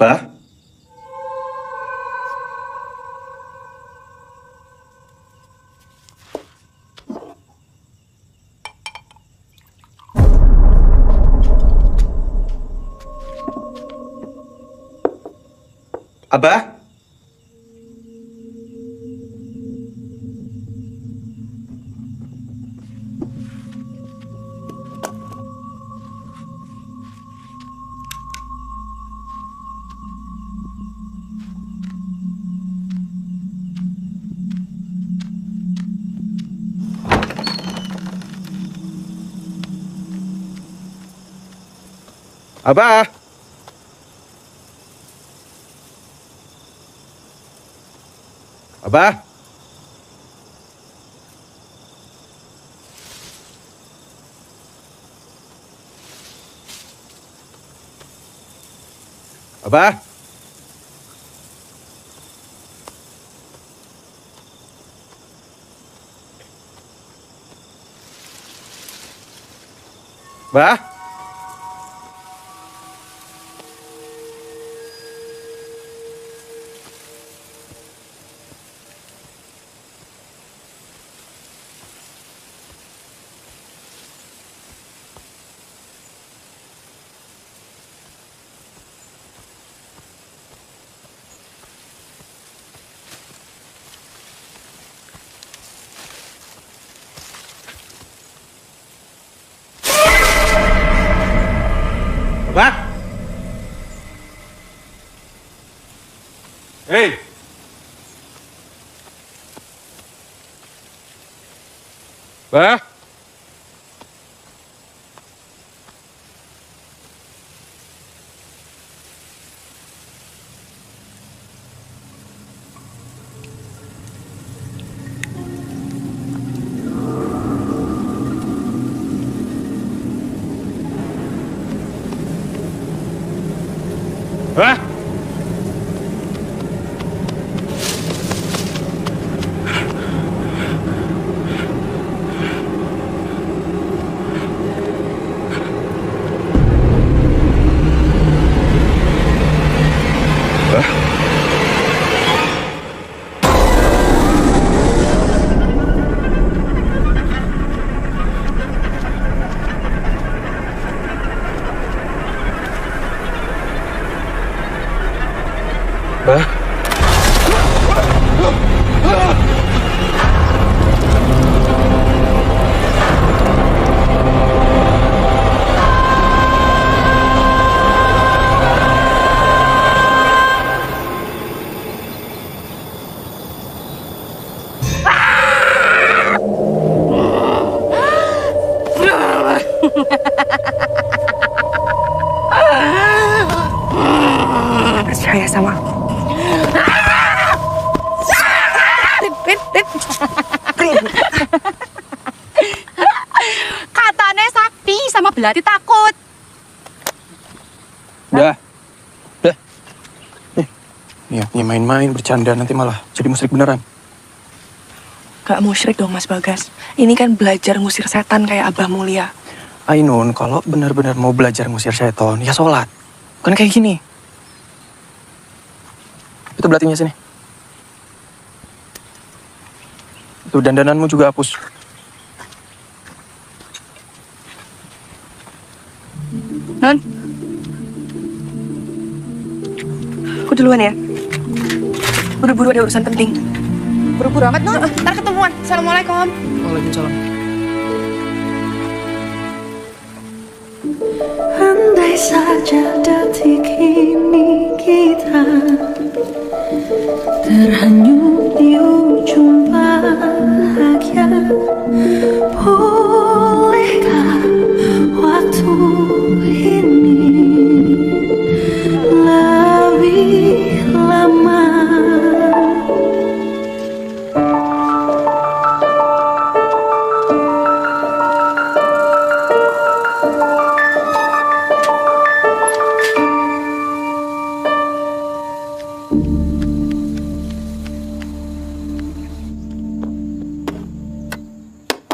Abah? Abah? Abah? Abah? Abah? Abah? Abah? Hei! Bah? Bah? Bah? Percaya sama aku. Katanya sakti sama belati takut. Udah. Udah. Nih main-main, bercanda, nanti malah jadi musyrik beneran. Gak musyrik dong Mas Bagas. Ini kan belajar ngusir setan kayak Abah Mulia. Ainun, kalau benar-benar mau belajar ngusir setan, ya sholat. Bukan kayak gini. Itu belatinya sini. Itu dandananmu juga hapus. Non. Aku duluan ya. Buru-buru ada urusan penting. Buru-buru amat, Non. Ntar ketemuan. Assalamualaikum. Waalaikumsalam. Andai saja detik ini kita terhanyut di ujung bahagia, bolehkah waktu ini lebih lama?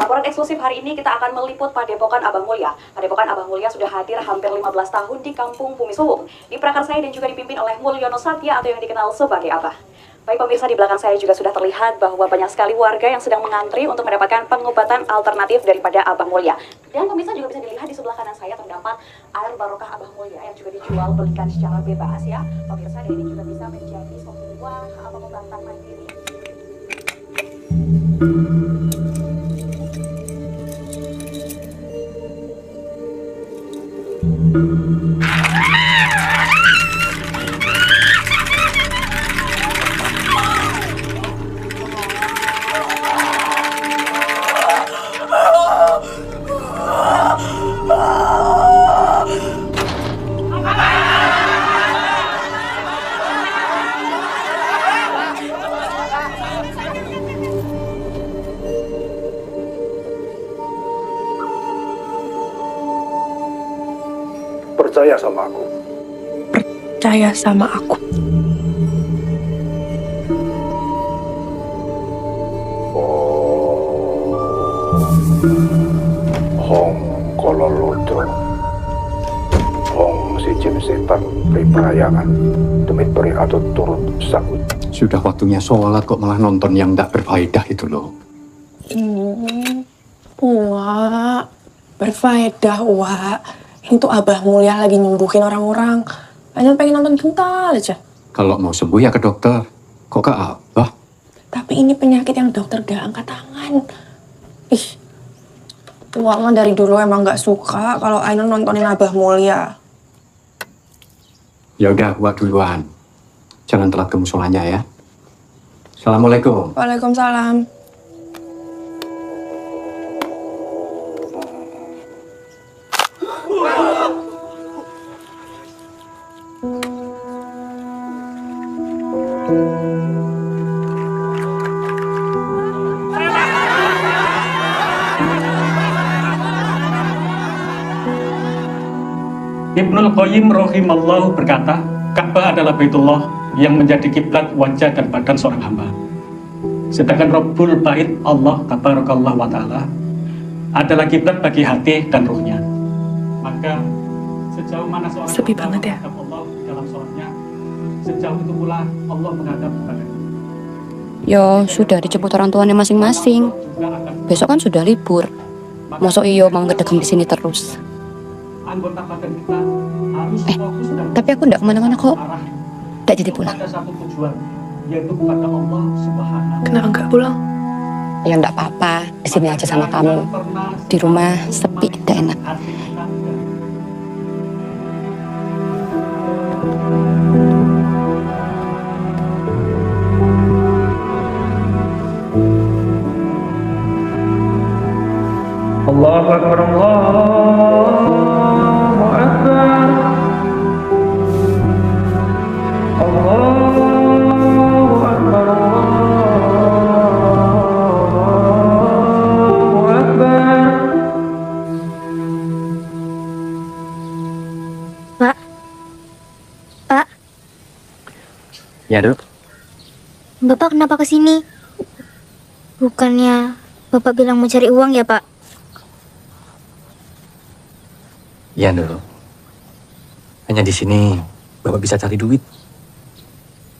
Laporan eksklusif hari ini kita akan meliput Padepokan Abah Mulya. Padepokan Abah Mulya sudah hadir hampir 15 tahun di Kampung Bumi Suwung, diprakarsai dan juga dipimpin oleh Mulyono Satya atau yang dikenal sebagai Abah. Baik pemirsa, di belakang saya juga sudah terlihat bahwa banyak sekali warga yang sedang mengantri untuk mendapatkan pengobatan alternatif daripada Abah Mulya. Dan pemirsa juga bisa dilihat di sebelah kanan saya terdapat air barokah Abah Mulya yang juga dijual belikan secara bebas ya. Pemirsa, dan ini juga bisa menjadi sebuah pengobatan mandiri. Percaya sama aku. Percaya sama aku. Hong kololodo. Hong si jin setan perayangan demi beri atau turut sakut. Sudah waktunya sholat kok malah nonton yang tidak berfaedah itu loh. Wah, berfaedah, Wak. Itu Abah Mulya lagi nyembuhin orang-orang. Hanya pengen nonton bentar aja. Kalau mau sembuh ya ke dokter. Kok ke Abah? Tapi ini penyakit yang dokter gak angkat tangan. Ih, Wak mah dari dulu emang gak suka kalau Ainun nontonin Abah Mulya. Ya udah, Wak duluan. Jangan telat ke musolanya ya. Assalamualaikum. Waalaikumsalam. Ibnul Qayyim rahimallahu berkata, Ka'bah adalah Baitullah yang menjadi kiblat wajah dan badan seorang hamba. Sedangkan Rabbul Bait Allah Tabarakallah wa ta'ala adalah kiblat bagi hati dan ruhnya. Maka sejauh mana seorang sepi banget ya Allah dalam sholatnya, sejauh itu pula Allah menghadap kepadanya. Yo, sudah dijemput orang tuanya masing-masing. Besok kan sudah libur. Mosok iyo mau ngedekem di sini terus. Anggota badan kita harus fokus dan Tapi aku ndak kemana-mana kok. Ndak jadi pulang. pada satu tujuan, yaitu kepada Allah Subhanahu. Kenapa nggak pulang? Ya ndak apa-apa. Di sini aja sama kamu. Di rumah sepi, ndak enak. Hati kita Allahu Akbar, Allahu Akbar, Allahu Akbar, Allahu Akbar. Pak, Ya, Dok. Bapak kenapa kesini? Bukannya Bapak bilang mau cari uang ya, Pak? Ya, Dok. Hanya di sini Bapak bisa cari duit.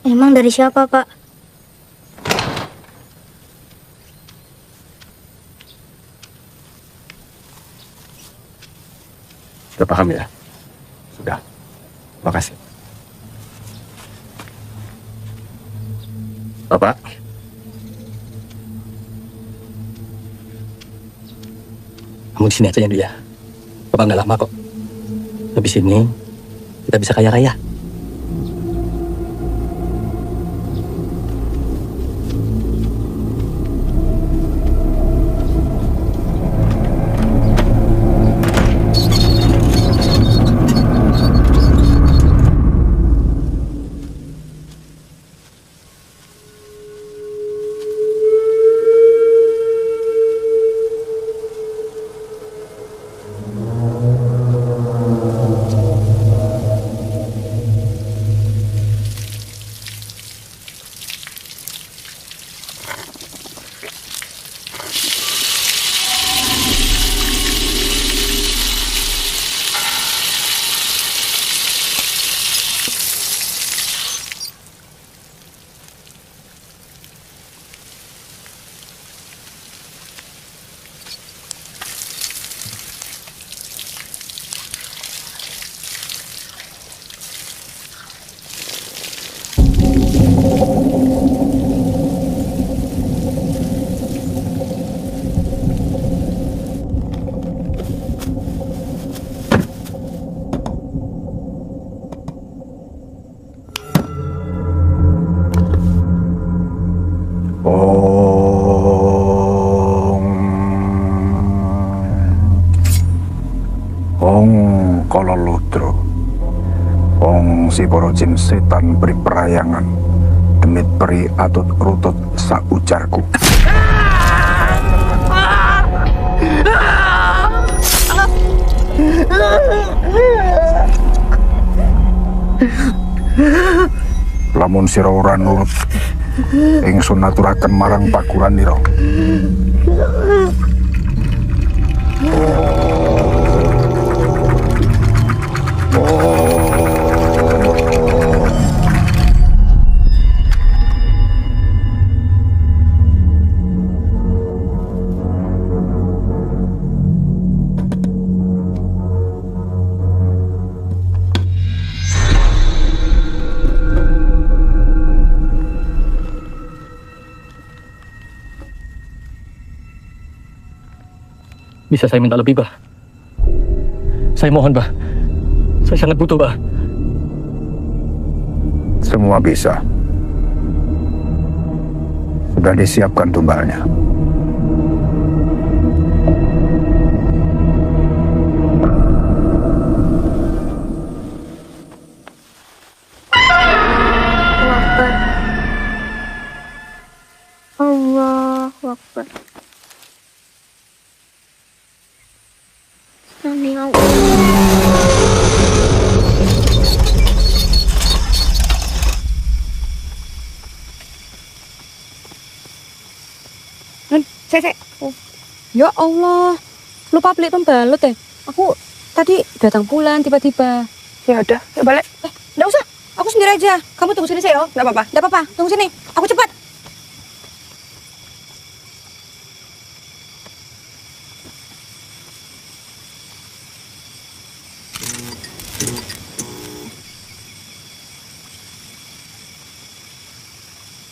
Emang dari siapa, Pak? Sudah paham ya? Sudah. Makasih. Bapak. Kamu di sini aja ya, Dok ya. Bapak nggak lama kok. Habis ini kita bisa kaya raya. si para jin setan beri perayangan demit peri atut rutut sak ujarku. Lamun sira ora nurut, ingsun aturaken marang pakuranira. Bisa saya minta lebih, Bah? Saya mohon, Bah. Saya sangat butuh, Bah. Semua bisa. Sudah disiapkan tumbalnya. Allahu Akbar. Amin ya Allah. Sek. Oh. Ya Allah, lupa beli pembalut ya. Aku tadi datang bulan tiba-tiba. Ya udah, ya balik. Nggak usah, aku sendiri aja. Kamu tunggu sini saya, Nggak apa-apa. Nggak apa-apa, tunggu sini. Aku cepat.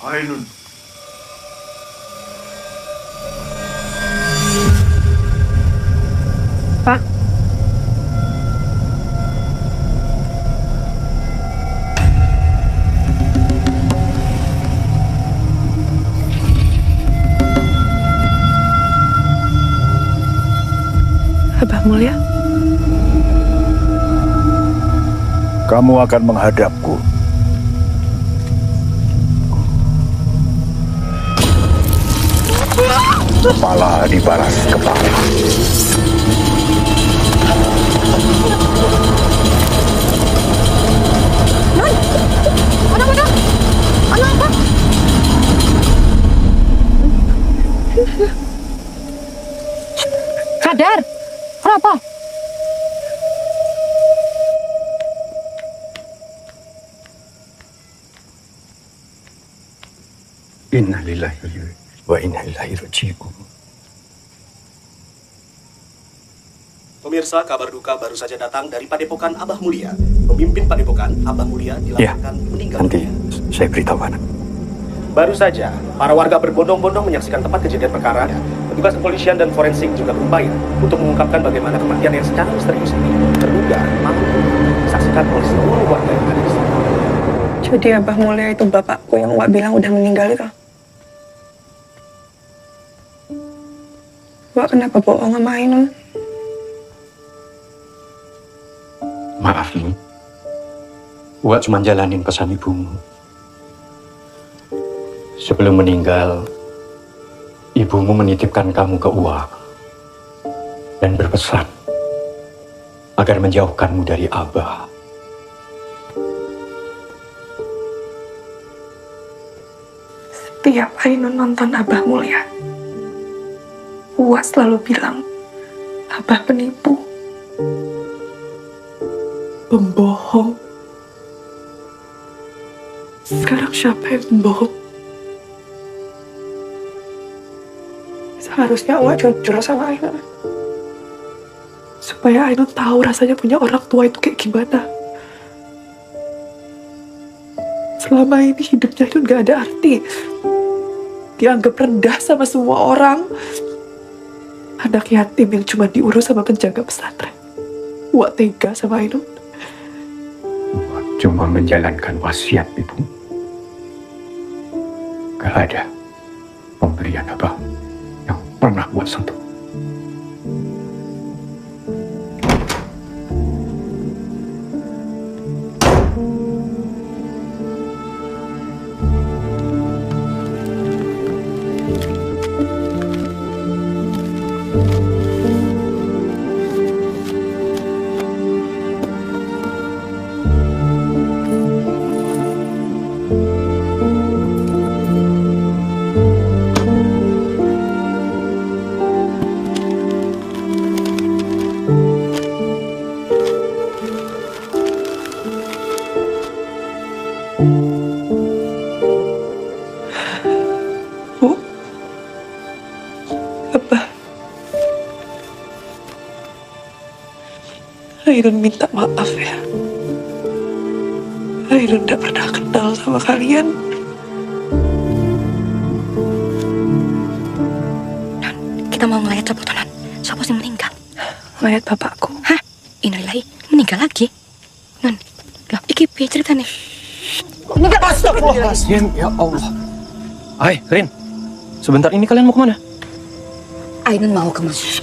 Ainun. Pak. Abah Mulia. Kamu akan menghadapku. Kepala dibalas kepala. Ada apa? Sadar. Kenapa? Innalillahi wa inna ilaihi raji'un. Pemirsa, kabar duka baru saja datang dari Padepokan Abah Mulia. Pemimpin Padepokan Abah Mulia dilaporkan meninggal. Nanti saya beritahu anak. Baru saja, para warga berbondong-bondong menyaksikan tempat kejadian perkara. Petugas kepolisian dan forensik juga berupaya untuk mengungkapkan bagaimana kematian yang secara misterius ini terduga mampu disaksikan oleh seluruh warga yang ada di sini. Jadi Abah Mulia itu bapakku yang Wak bilang udah meninggal itu. Wak kenapa bohong sama Ainun? Maaf nih, Wak cuma jalanin pesan ibumu. Sebelum meninggal, ibumu menitipkan kamu ke Uwa dan berpesan agar menjauhkanmu dari Abah. Setiap Ainun nonton Abah Mulia, Uwa selalu bilang Abah penipu, pembohong. Sekarang siapa yang membohong? Seharusnya Uwa jujur sama Ainun, supaya Ainun tahu rasanya punya orang tua itu kayak gimana. Selama ini hidupnya Ainun gak ada arti. Dianggap rendah sama semua orang. Anak yatim yang cuma diurus sama penjaga pesantren. Uwa tega sama Ainun. Wak cuma menjalankan wasiat ibu. Gak ada pemberian Abah yang pernah Wak sentuh. Ainun minta maaf ya. Ainun gak pernah kenal sama kalian. Nan, kita mau ngelayat siapa tuh, Nan? Siapa sih meninggal? Ngelayat bapakku. Hah? Innalillahi, meninggal lagi? Nan, lah, iki piye ceritanya? Meninggal. Astagfirullahaladzim, ya Allah. Hai, Rin. Sebentar ini kalian mau kemana? Ainun mau ke masjid.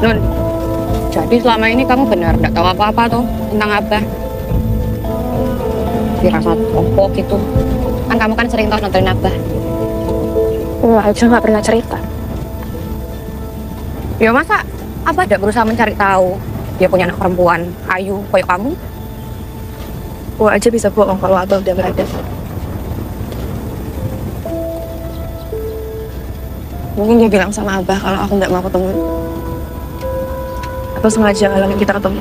Nun, jadi selama ini kamu benar nggak tahu apa-apa tuh tentang Abah? Firasat opo gitu. Kan kamu kan sering tahu nontonin Abah. Wah, aja nggak pernah cerita. Ya masa Abah tidak berusaha mencari tahu dia punya anak perempuan ayu kayak kamu? Wah, aja bisa bohong kalau Abah udah nggak ada. Mungkin dia bilang sama Abah kalau aku nggak mau ketemu. Atau sengaja ngalangin kita ketemu.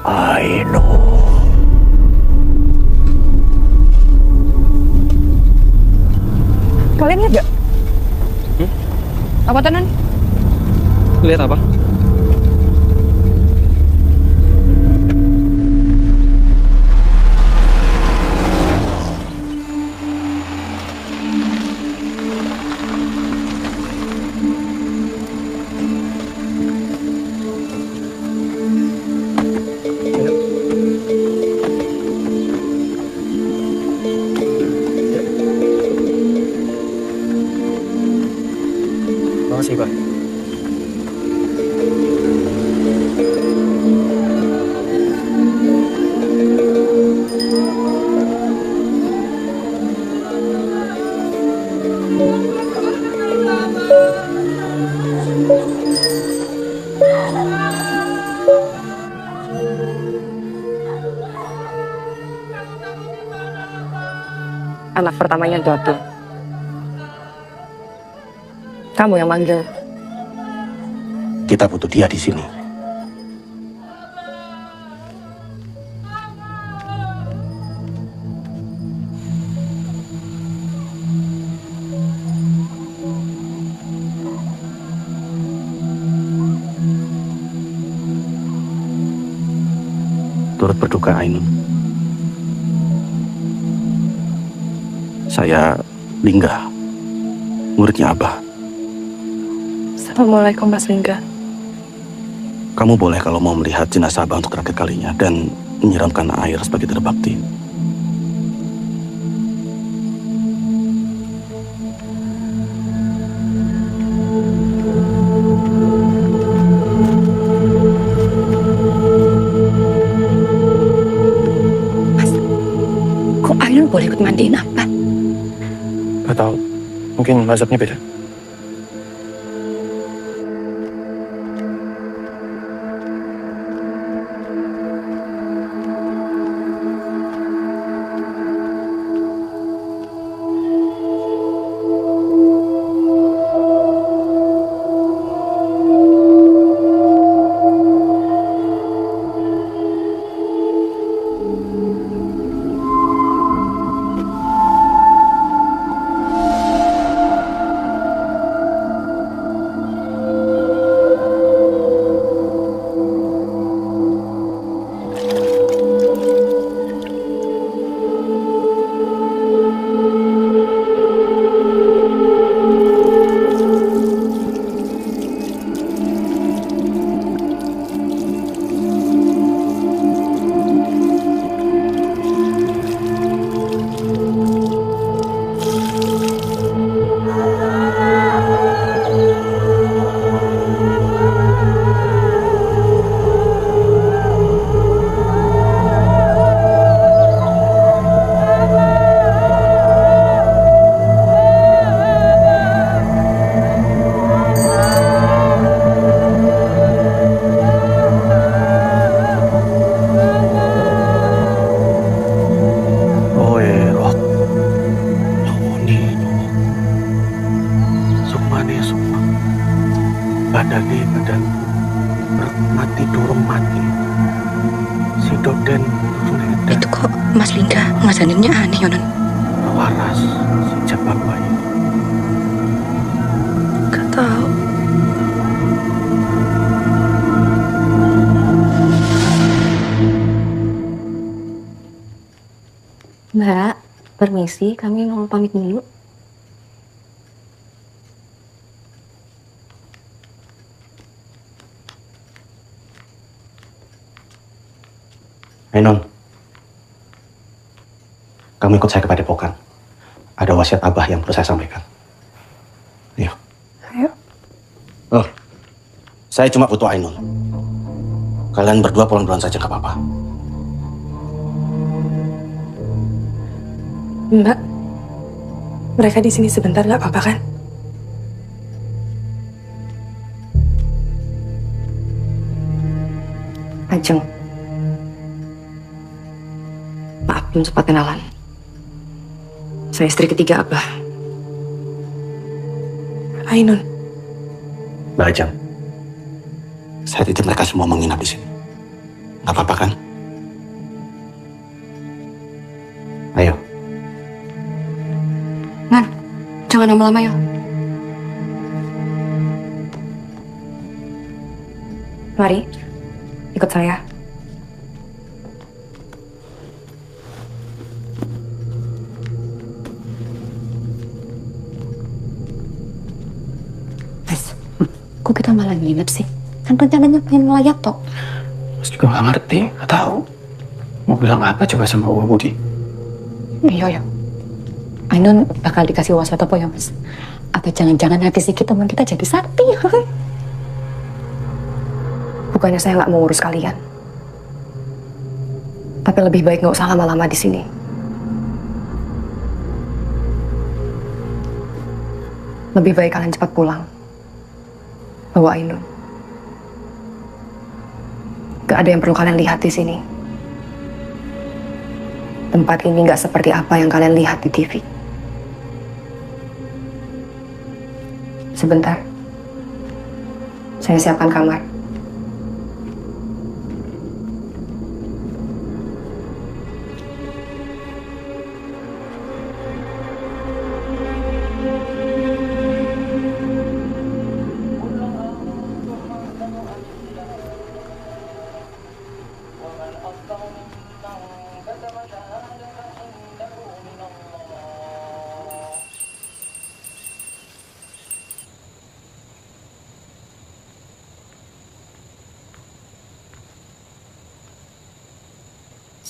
Ainun. Kalian lihat gak? Apa tuh, Nan? Lihat apa? Makasih, Pak. Anak pertamanya jatuh. Kamu yang manggil. Kita butuh dia di sini. Turut berduka, Ainun. Saya Lingga, muridnya Abah. Assalamualaikum, Mas Lingga. Kamu boleh kalau mau melihat jenazah Abah untuk terakhir kalinya dan menyiramkan air sebagai tanda bakti. Mas, kok Ainun boleh ikut mandiin apa? Gak tahu. Mungkin mazhabnya beda. badane badan mati durung mati. Si Doden durung edan. Itu kok Mas Linda ngajaninnya aneh Yonon. Waras si Jabang bayi. Gak tahu. Mbak, permisi, kami mau pamit dulu. Hai Non, kamu ikut saya ke Padepokan. Ada wasiat Abah yang perlu saya sampaikan. Ayo. Ayo. Oh, saya cuma butuh Ainun. Kalian berdua pulang duluan saja, nggak apa-apa. Mbak, mereka di sini sebentar nggak apa-apa kan? Ajeng. Maaf, belum sempat kenalan. Saya istri ketiga Abah. Ainun. Mbak Ajeng, saya titip mereka semua menginap di sini. Nggak apa-apa kan? Ayo. Ngan, jangan lama-lama ya. Mari, ikut saya. Mas, kok kita malah nginep sih? Kan rencananya pengen ngelayat toh. Mas juga nggak ngerti, nggak tahu. Mau bilang apa coba sama Uwa Budi? Iya ya. Ainun bakal dikasih wasiat apa ya Mas? Atau jangan-jangan habis ini teman kita jadi sakti? Bukannya saya nggak mau urus kalian, tapi lebih baik nggak usah lama-lama di sini. Lebih baik kalian cepat pulang. Bawa Ainun. Gak ada yang perlu kalian lihat di sini. Tempat ini gak seperti apa yang kalian lihat di TV. Sebentar. Saya siapkan kamar.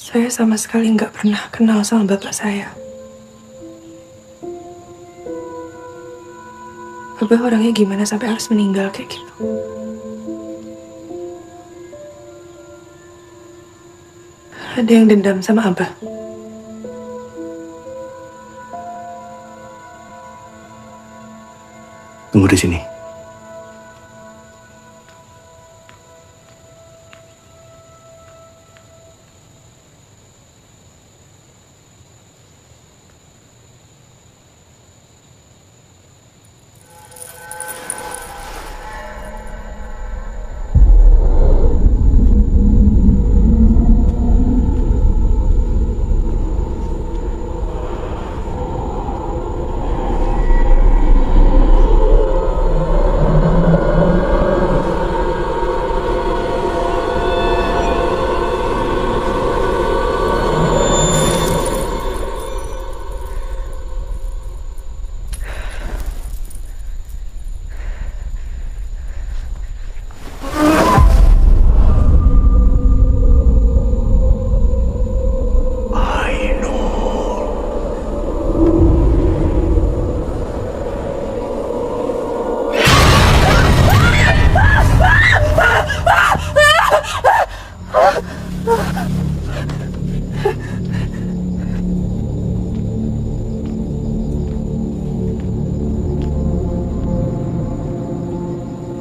Saya sama sekali nggak pernah kenal sama bapak saya. Abah orangnya gimana sampai harus meninggal kayak gitu? Ada yang dendam sama Abah? Tunggu di sini.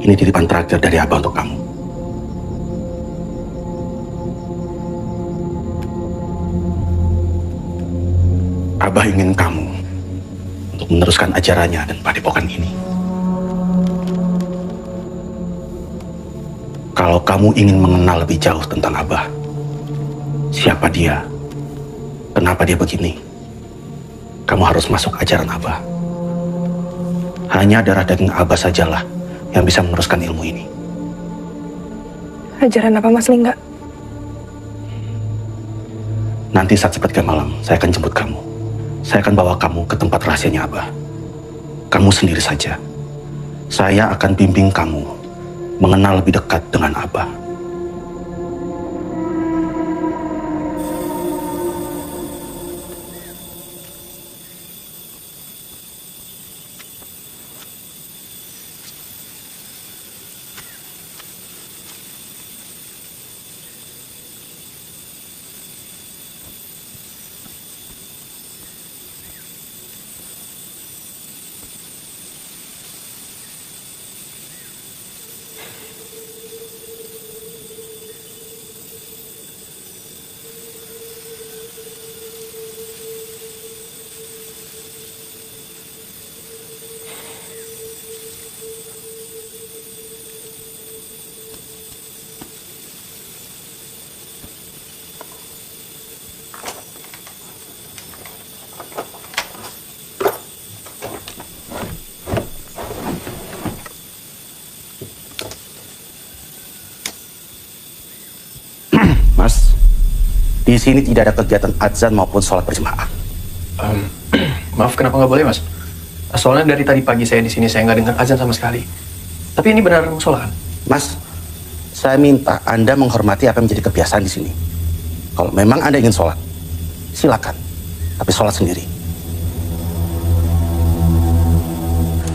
Ini titipan terakhir dari Abah untuk kamu. Abah ingin kamu untuk meneruskan ajarannya dan padepokan ini. Kalau kamu ingin mengenal lebih jauh tentang Abah, siapa dia, kenapa dia begini, kamu harus masuk ajaran Abah. Hanya darah daging Abah sajalah yang bisa meneruskan ilmu ini. Ajaran apa Mas Lingga? Nanti saat sepertiga malam, saya akan jemput kamu. Saya akan bawa kamu ke tempat rahasianya Abah. Kamu sendiri saja. Saya akan bimbing kamu mengenal lebih dekat dengan Abah. Mas, di sini tidak ada kegiatan adzan maupun sholat berjemaah. Maaf, kenapa nggak boleh, Mas? Soalnya dari tadi pagi saya di sini saya nggak dengar azan sama sekali. Tapi ini benar musola kan? Mas, saya minta Anda menghormati apa yang menjadi kebiasaan di sini. Kalau memang Anda ingin sholat, silakan. Tapi sholat sendiri.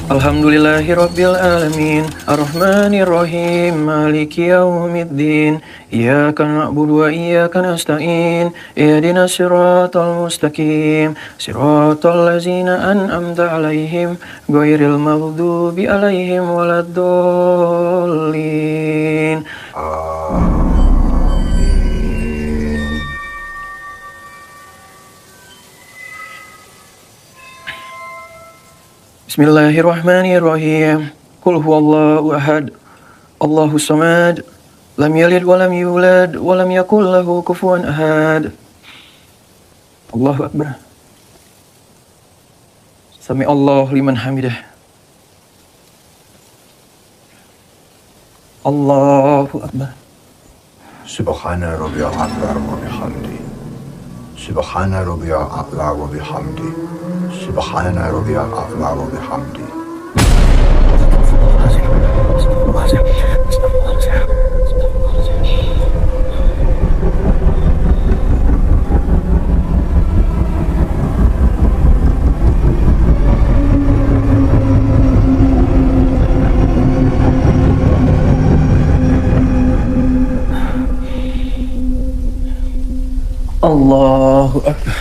Alhamdulillahirabbil alamin, arrahmanirrahim, maliki yaumiddin, iyyaka na'budu wa iyyaka nasta'in, ihdinas siratal mustaqim, siratal ladzina an'amta 'alaihim, ghairil maghdubi 'alaihim waladdallin. Bismillahirrahmanirrahim. Qul huwallahu ahad. Allahus samad. Lam yalid wa lam yulad wa lam yakul lahu kufuwan ahad. Allahu akbar. Sami Allah liman hamidah. Allahu akbar. Subhana rabbiyal a'la wa bihamdi. Subhana rabbiyal a'la wa bihamdi. Subhana rabbiyal a'la wa bihamdi. Allahu akbar.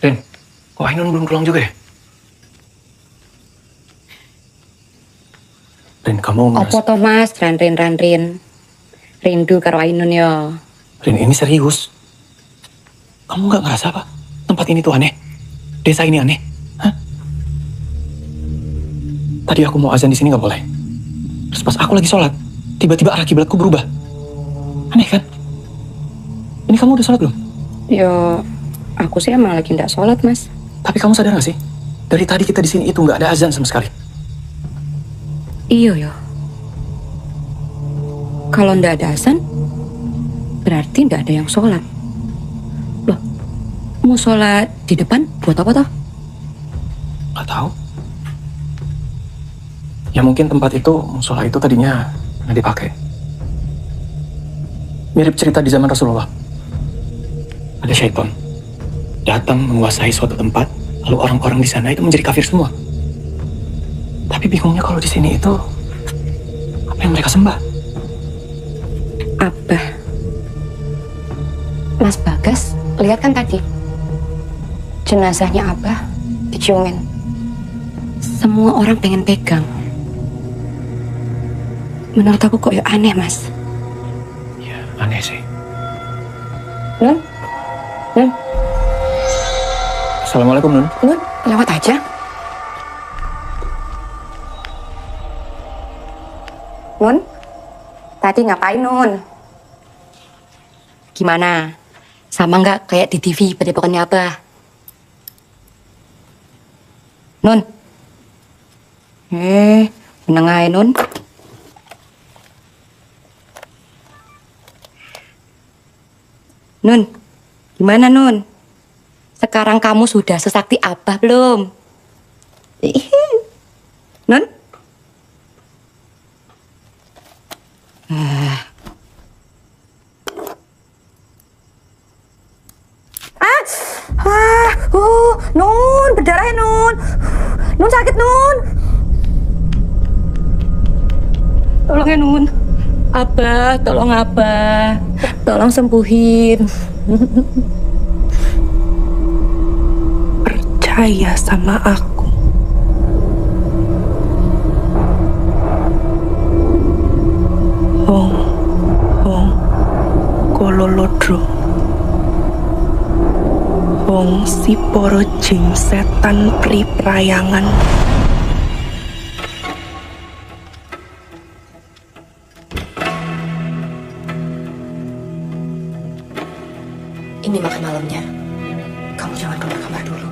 Rin, kok Ainun belum pulang juga ya? Rin, kamu Apa toh Mas, Rin. Rindu karo Ainun ya. Rin, ini serius. Kamu nggak ngerasa apa? Tempat ini tuh aneh. Desa ini aneh. Hah? Tadi aku mau azan di sini nggak boleh. Terus pas aku lagi sholat, tiba-tiba arah kiblatku berubah. Aneh kan? Ini kamu udah sholat belum? Ya, aku sih emang lagi nggak sholat Mas. Tapi kamu sadar nggak sih? Dari tadi kita di sini itu nggak ada azan sama sekali. Iya ya. Kalau ndak ada azan, berarti ndak ada yang sholat. Loh, mau sholat di depan buat apa toh? Nggak tahu. Ya mungkin tempat itu, musola itu tadinya nggak dipakai. Mirip cerita di zaman Rasulullah. Ada syaitan datang menguasai suatu tempat, lalu orang-orang di sana itu menjadi kafir semua. Tapi bingungnya kalau di sini itu apa Yang mereka sembah. Abah. Mas Bagas, lihat kan tadi? Jenazahnya Abah diciumin. Semua orang pengen pegang. Menurut aku kok ya aneh, Mas. Ya, aneh sih. Nun? Nun? Assalamualaikum, Nun. Nun, lewat aja. Nun? Tadi ngapain, Nun? Gimana? Sama nggak kayak di TV padepokannya Abah? Nun? Meneng ae, Nun. Nun, gimana, Nun? Sekarang kamu sudah sesakti Abah belum? Nun? Nun, berdarah ya, Nun. Nun sakit, Nun. Tolong ya, Nun. Abah, tolong Abah. Tolong sembuhin. Percaya sama aku. Hong Kololodro. Hong si poro jing setan priprayangan. Ini makan malamnya. Kamu jangan keluar kamar dulu.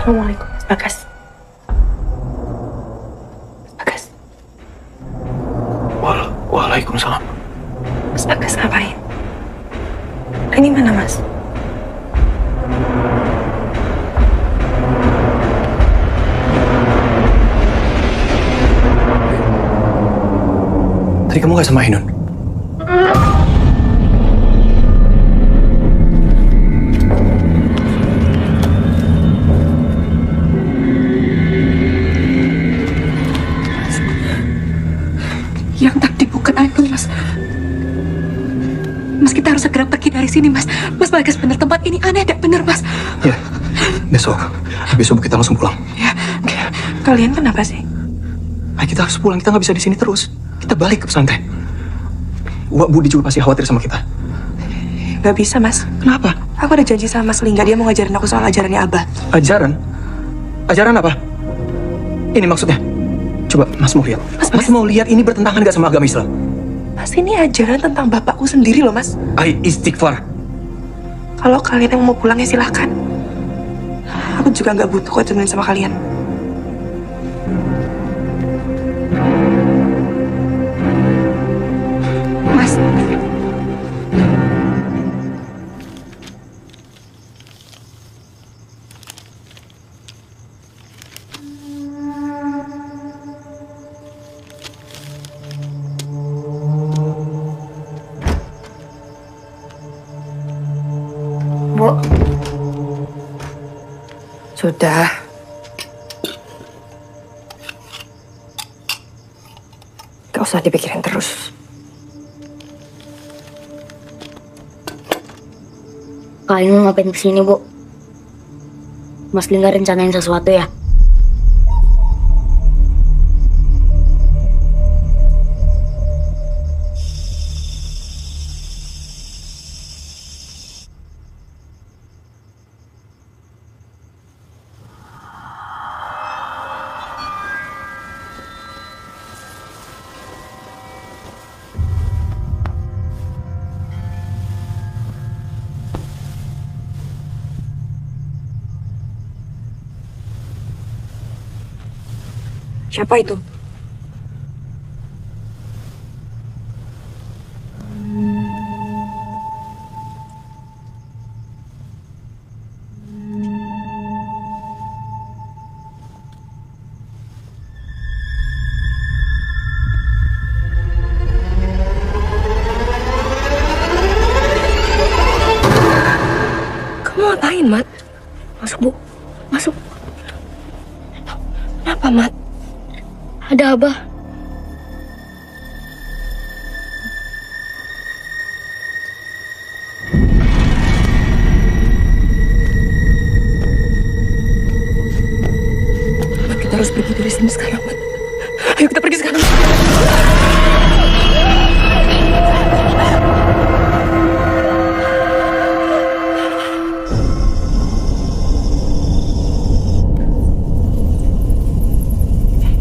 Assalamualaikum, Mas Bagas. Mas Bagas. Waalaikumsalam. Mas Bagas ngapain? Ini mana, Mas? Tadi kamu gak sama Ainun? Yang tadi bukan Ainun, Mas. Mas, kita harus segera pergi dari sini, Mas. Mas Bagas, bener tempat ini aneh, tidak bener, Mas. Ya, besok kita langsung pulang. Ya, kalian kenapa sih? Kita harus pulang, kita nggak bisa di sini terus. Kita balik ke pesantren. Wak Budi juga pasti khawatir sama kita. Gak bisa, Mas. Kenapa? Aku ada janji sama Mas Lingga, dia mau ngajarin aku soal ajarannya Abah. Ajaran? Ajaran apa? Ini maksudnya? Coba Mas mau lihat. Mas mau lihat ini bertentangan gak sama agama Islam? Mas, ini ajaran tentang bapakku sendiri loh, Mas. Istighfar. Kalau kalian yang mau pulang ya silahkan. Aku juga nggak butuh kok temenin sama kalian. Mas. Bu. Sudah. Gak usah dipikirin terus. Kalian ngapain kesini, Bu? Mas Lingga rencanain sesuatu ya? Siapa itu? Mat? Masuk, Bu. Masuk. Kenapa, Mat? Ada Abah. Kita harus pergi dari sini sekarang, Mat. Ayo kita pergi sekarang.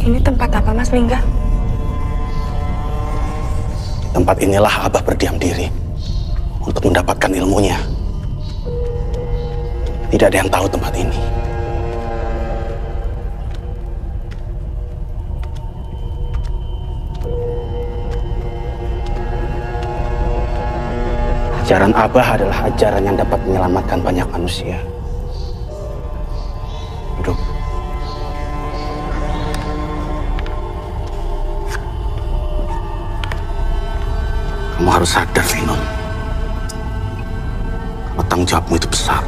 Ini tempat apa, Mas Lingga? Di tempat inilah Abah berdiam diri untuk mendapatkan ilmunya. Tidak ada yang tahu tempat ini. Ajaran Abah adalah ajaran yang dapat menyelamatkan banyak manusia. Duduk. Kamu harus sadar, Ainun. Kalau tanggung jawabmu itu besar.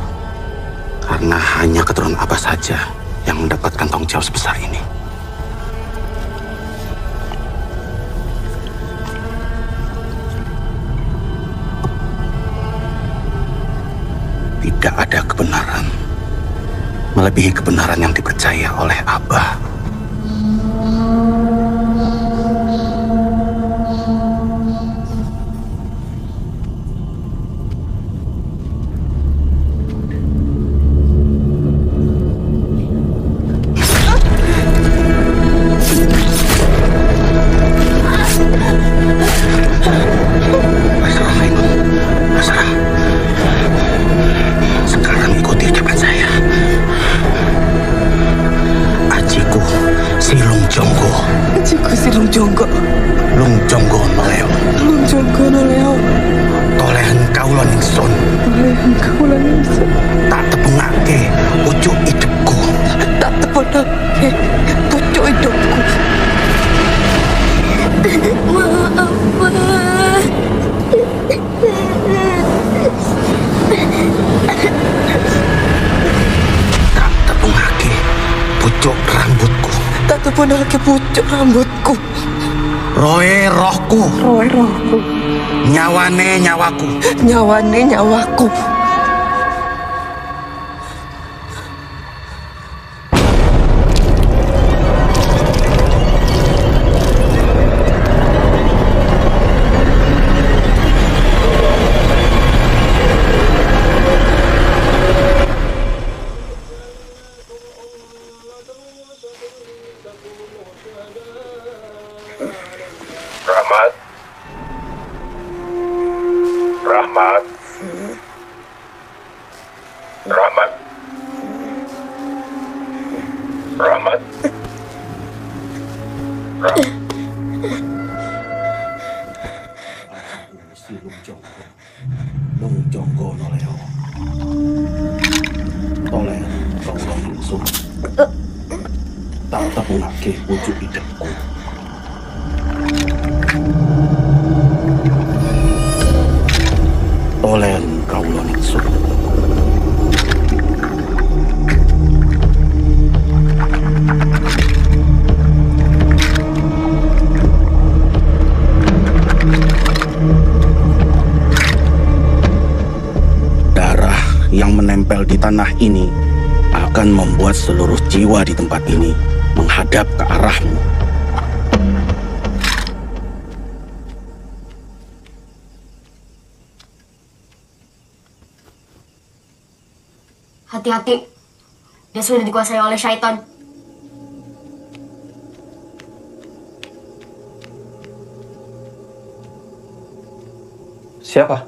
Karena hanya keturunan Abah saja yang mendapatkan tanggung jawab sebesar ini. Tidak ada kebenaran melebihi kebenaran yang dipercaya oleh Abah. Pucuk rambutku. Roe rohku. Roe rohku. Nyawane nyawaku. Nyawane nyawaku. Tanah ini akan membuat seluruh jiwa di tempat ini menghadap ke arahmu. Hati-hati, dia sudah dikuasai oleh syaitan. Siapa?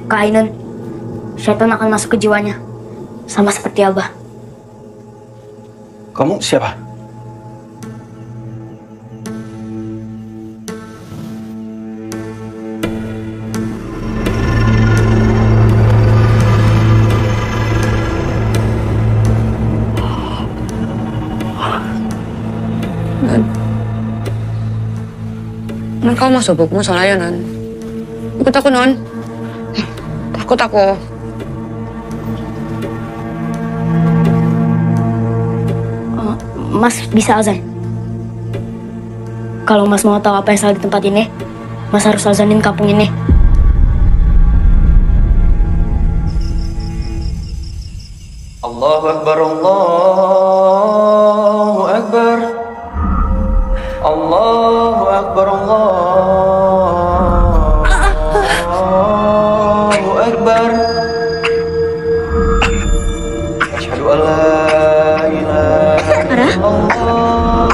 Kak Ainun, syaitan akan masuk ke jiwanya, sama seperti Abah. Kamu siapa? Kan kau masuk buku soalnya non. Ikut aku non. Takut aku. Mas bisa azan. Kalau Mas mau tahu apa yang salah di tempat ini, Mas harus azanin kampung ini. Allahu Akbar, Allahu Akbar. Allahu Akbar, Allahu Akbar. Asyhadu an la ilaha illallah.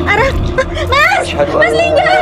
Ara, Mas, Mas Lingga.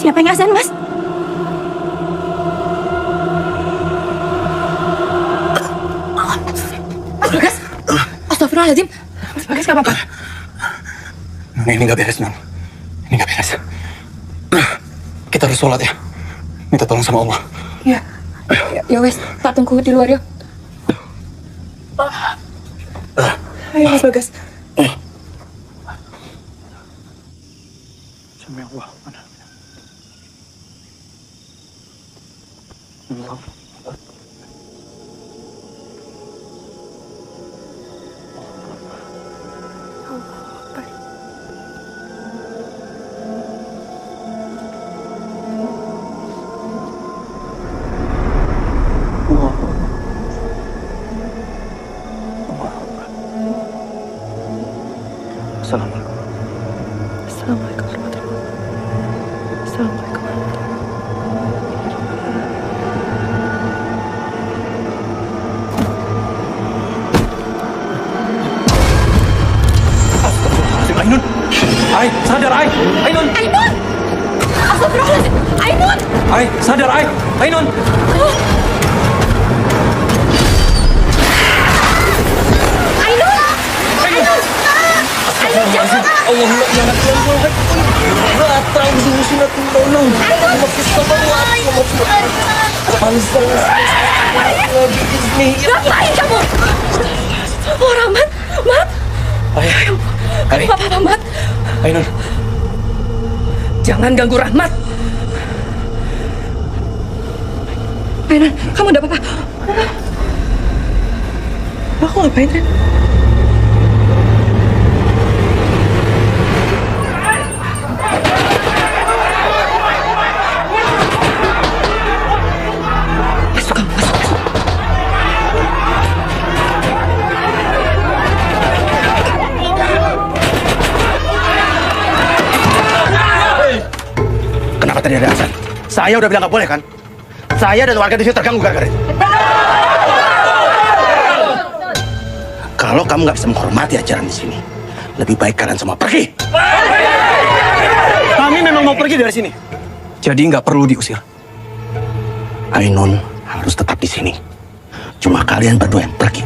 Siapa yang azan, Mas? Mas Bagas! Astagfirullahaladzim! Mas Bagas gak apa-apa? Ini gak beres, Non. Ini gak beres. Kita harus sholat ya. Minta tolong sama Allah. Ya. Ya wes, tak tunggu di luar ya. Ayo Mas Bagas. Sami Allah. Assalamualaikum. Assalamualaikum warahmatullahi wabarakatuh. Assalamualaikum Astagfirullahaladzim, Ainun! Ai, sadar, Ai! Ainun! Ainun! Astagfirullahaladzim! Ainun! Ai, sadar, Ai! Ainun! Jangan! Allahumma jangan pelan-pelan. Batal dulu sunatullah. Ngapain kamu? Oh, Rahmat! Mat! Ayo. Kamu gak apa-apa, Mat? Ainun. Jangan ganggu Rahmat. Ainun, kamu udah apa-apa? Aku ngapain, Ren? Kenapa tadi ada azan? Saya udah bilang nggak boleh kan? Saya dan warga di sini terganggu gara-gara itu. Kalau kamu nggak bisa menghormati ajaran di sini, lebih baik kalian semua pergi. Kami memang mau pergi dari sini. Jadi nggak perlu diusir. Ainun harus tetap di sini. Cuma kalian berdua yang pergi.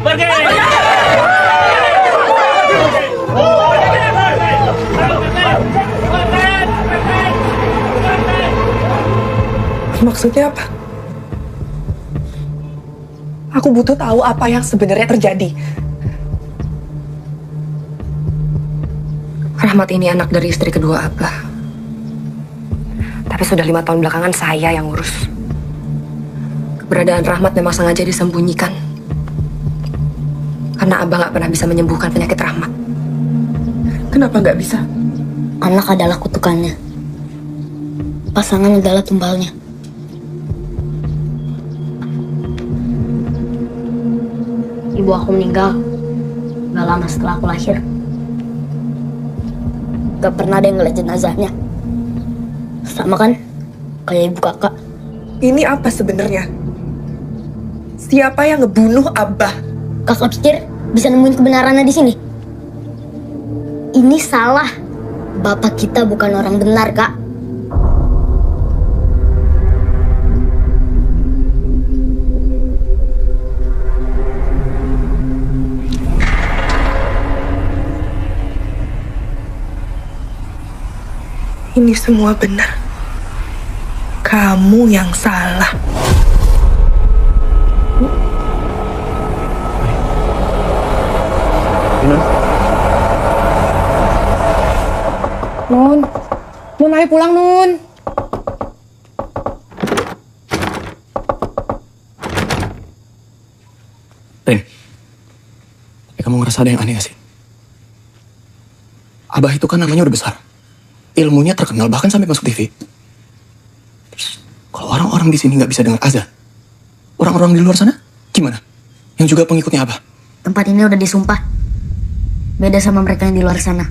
Pergi! Maksudnya apa? Aku butuh tahu apa yang sebenarnya terjadi. Rahmat ini anak dari istri kedua Abah. Tapi sudah 5 tahun belakangan saya yang ngurus. Keberadaan Rahmat memang sengaja disembunyikan. Karena Abah nggak pernah bisa menyembuhkan penyakit Rahmat. Kenapa nggak bisa? Anak adalah kutukannya. Pasangan adalah tumbalnya. Ibu aku meninggal gak lama setelah aku lahir. Gak pernah ada yang ngeliat jenazahnya. Sama kan kayak ibu kakak. Ini apa sebenarnya? Siapa yang ngebunuh Abah? Kakak pikir bisa nemuin kebenarannya di sini? Ini salah. Bapak kita bukan orang benar, Kak. Ini semua benar. Kamu yang salah. Nun, ayo pulang, Nun. Rin, tapi kamu ngerasa ada yang aneh gak sih? Abah itu kan namanya udah besar. Ilmunya terkenal bahkan sampai masuk TV. Terus, kalau orang-orang di sini nggak bisa dengar azan, orang-orang di luar sana gimana? Yang juga pengikutnya Abah. Tempat ini udah disumpah. Beda sama mereka yang di luar sana.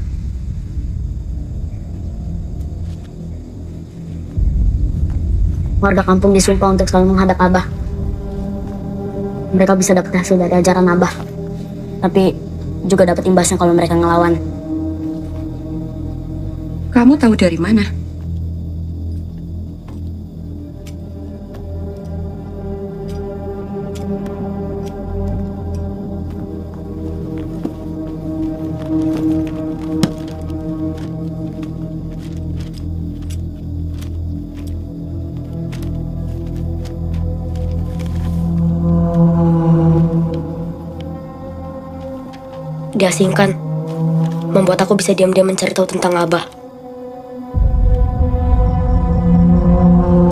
Warga kampung disumpah untuk selalu menghadap Abah. Mereka bisa dapat hasil dari ajaran Abah. Tapi juga dapat imbasnya kalau mereka ngelawan. Kamu tahu dari mana? Diasingkan, membuat aku bisa diam-diam mencari tahu tentang Abah.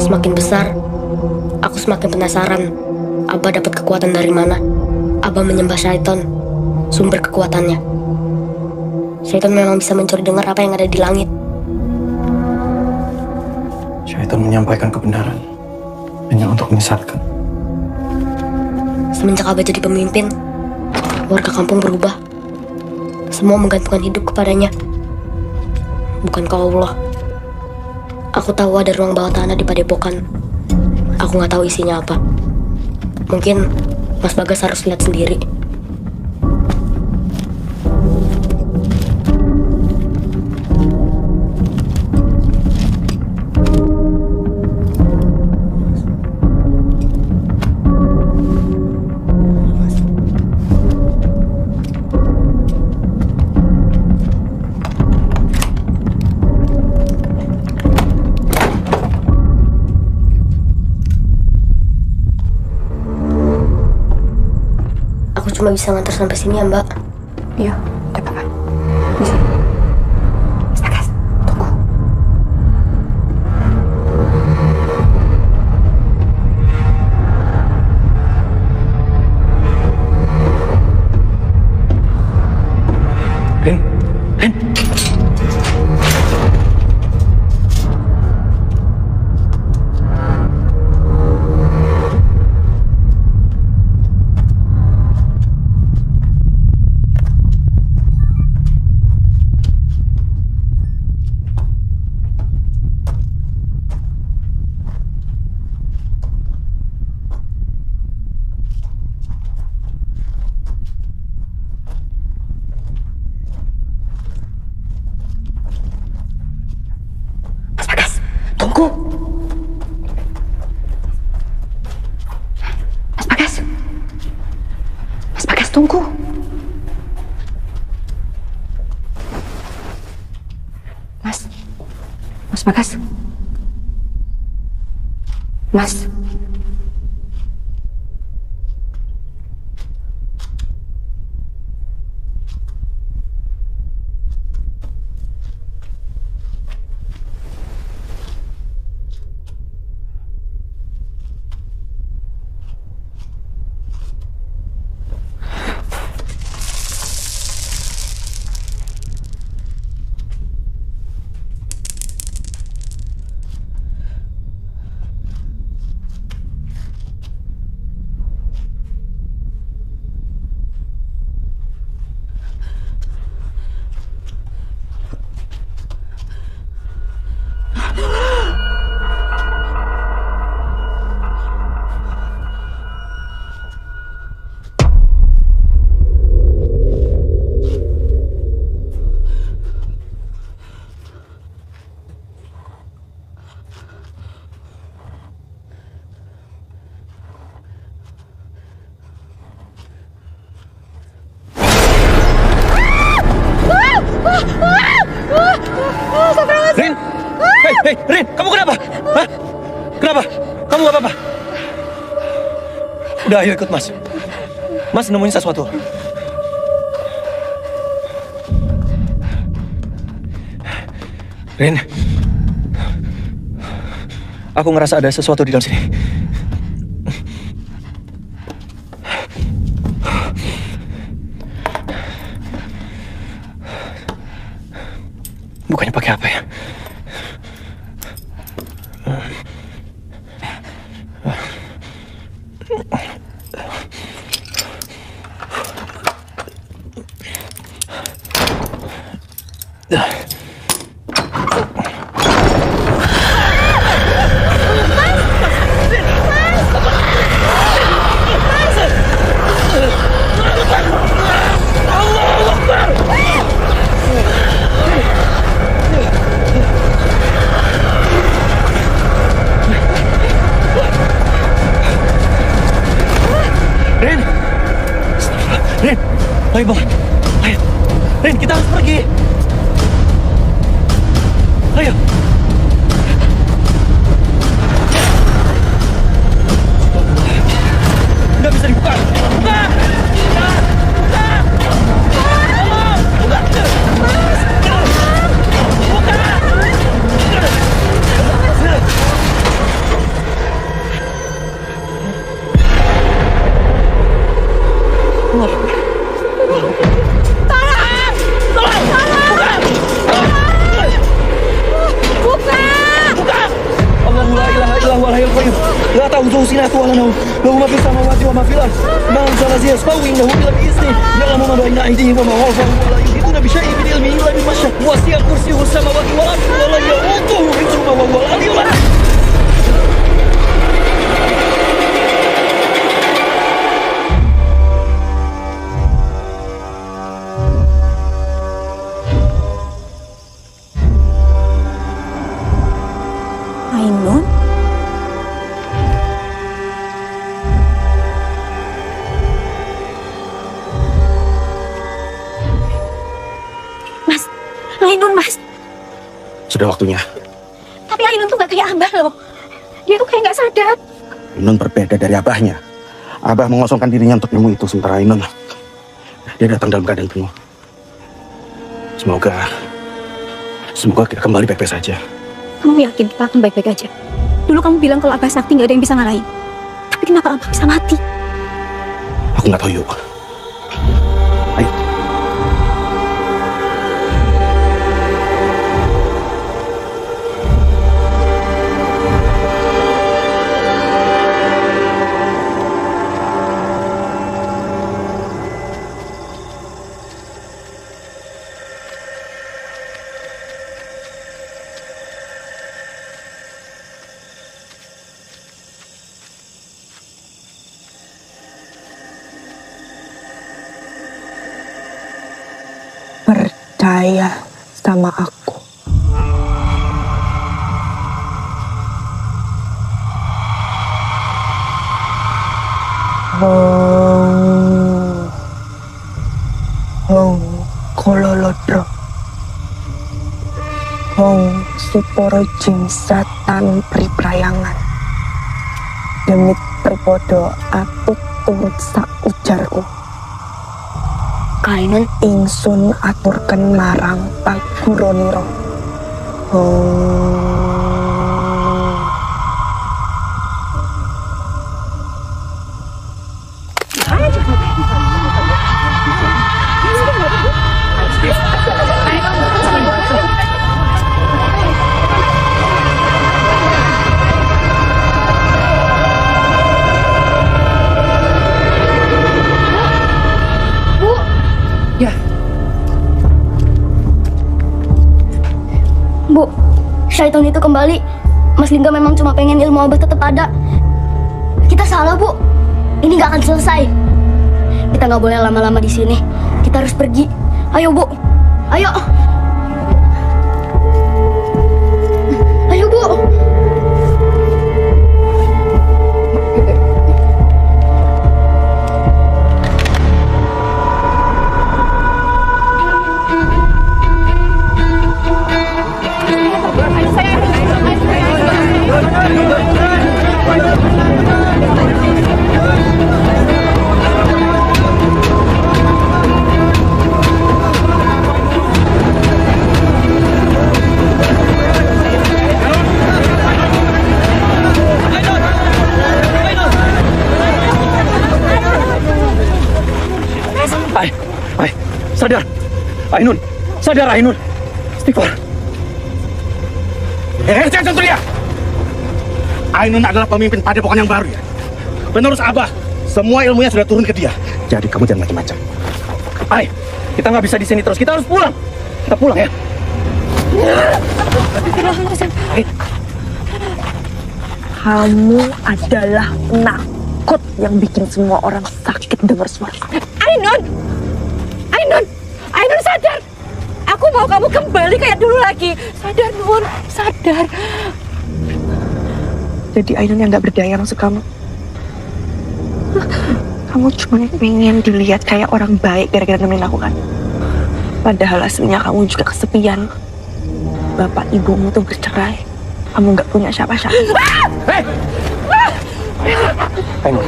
Semakin besar, aku semakin penasaran. Abah dapat kekuatan dari mana? Abah menyembah syaitan, sumber kekuatannya. Syaitan memang bisa mencuri dengar apa yang ada di langit. Syaitan menyampaikan kebenaran hanya untuk menyesatkan. Semenjak Abah jadi pemimpin, warga kampung berubah. Semua menggantungkan hidup kepadanya. Bukankah Allah? Aku tahu ada ruang bawah tanah di padepokan. Aku nggak tahu isinya apa. Mungkin Mas Bagas harus lihat sendiri. Cuma bisa ngantar sampai sini ya, Mbak. Iya, udah apa-apa. Bisa. Bagas, tunggu. Rin, Rin. Tunggu. Mas Bagas. Mas Bagas, tunggu. Mas Bagas. Mas. Rin! Hei, Rin! Kamu kenapa? Hah? Kenapa? Kamu gak apa-apa? Udah, ayo ikut Mas. Mas nemuin sesuatu. Rin, aku ngerasa ada sesuatu di dalam sini. Bukannya pakai apa ya? Rin, ayo bang, ayo, Rin, kita harus pergi. Ayo. Nggak bisa dibuka. Buka. لا تعوزه سنة ولا نوم له ما في السماوات وما في الأرض ما أنزل الذي يستوي إنه إلا بإذنه يعلم ما بين أيديهم وما خلفهم ولا يحيطون بشيء من علمه إلا بما شاء وسع كرسيه السماوات والأرض ولا يؤوده حفظهما وهو العلي العظيم. Ainun? Ainun, Mas. Sudah waktunya. Tapi Ainun tuh gak kayak Abah loh. Dia tuh kayak gak sadar. Ainun berbeda dari abahnya. Abah mengosongkan dirinya untuk ilmu itu, sementara Ainun dia datang dalam keadaan penuh. Semoga kita kembali baik-baik saja. Kamu yakin kita akan baik-baik aja? Dulu kamu bilang kalau Abah sakti gak ada yang bisa ngalahin. Tapi kenapa Abah bisa mati? Aku nggak tahu, yuk. Ayo. Percaya sama aku. Hong kololodro. Hong suporo jin setan priprayangan. Demit pripodo aku turut sak ujarku. Kainun ingsun aturken marang paguroniro. Bu, syaitan itu kembali. Mas Lingga memang cuma pengen ilmu obat tetap ada. Kita salah, Bu. Ini nggak akan selesai. Kita nggak boleh lama-lama di sini. Kita harus pergi. Ayo, Bu. Ayo. Ayo, Bu. Sadar, Ainun. Sadar, Ainun. Istighfar. Jangan teriak. Ainun adalah pemimpin padepokan yang baru ya. Penerus Abah. Semua ilmunya sudah turun ke dia. Jadi kamu jangan macam-macam. Ayo, kita nggak bisa di sini terus. Kita harus pulang. Kita pulang ya. Kamu adalah penakut yang bikin semua orang sakit dengar suara. Ainun! Ainun! Ainun sadar! Aku mau kamu kembali kayak dulu lagi. Sadar, Nun. Sadar. Jadi Ainun yang gak berdaya maksud kamu? Kamu cuma pengen dilihat kayak orang baik gara-gara nemenin aku kan? Padahal aslinya kamu juga kesepian. Bapak ibumu tuh bercerai. Kamu gak punya siapa-siapa. Ainun,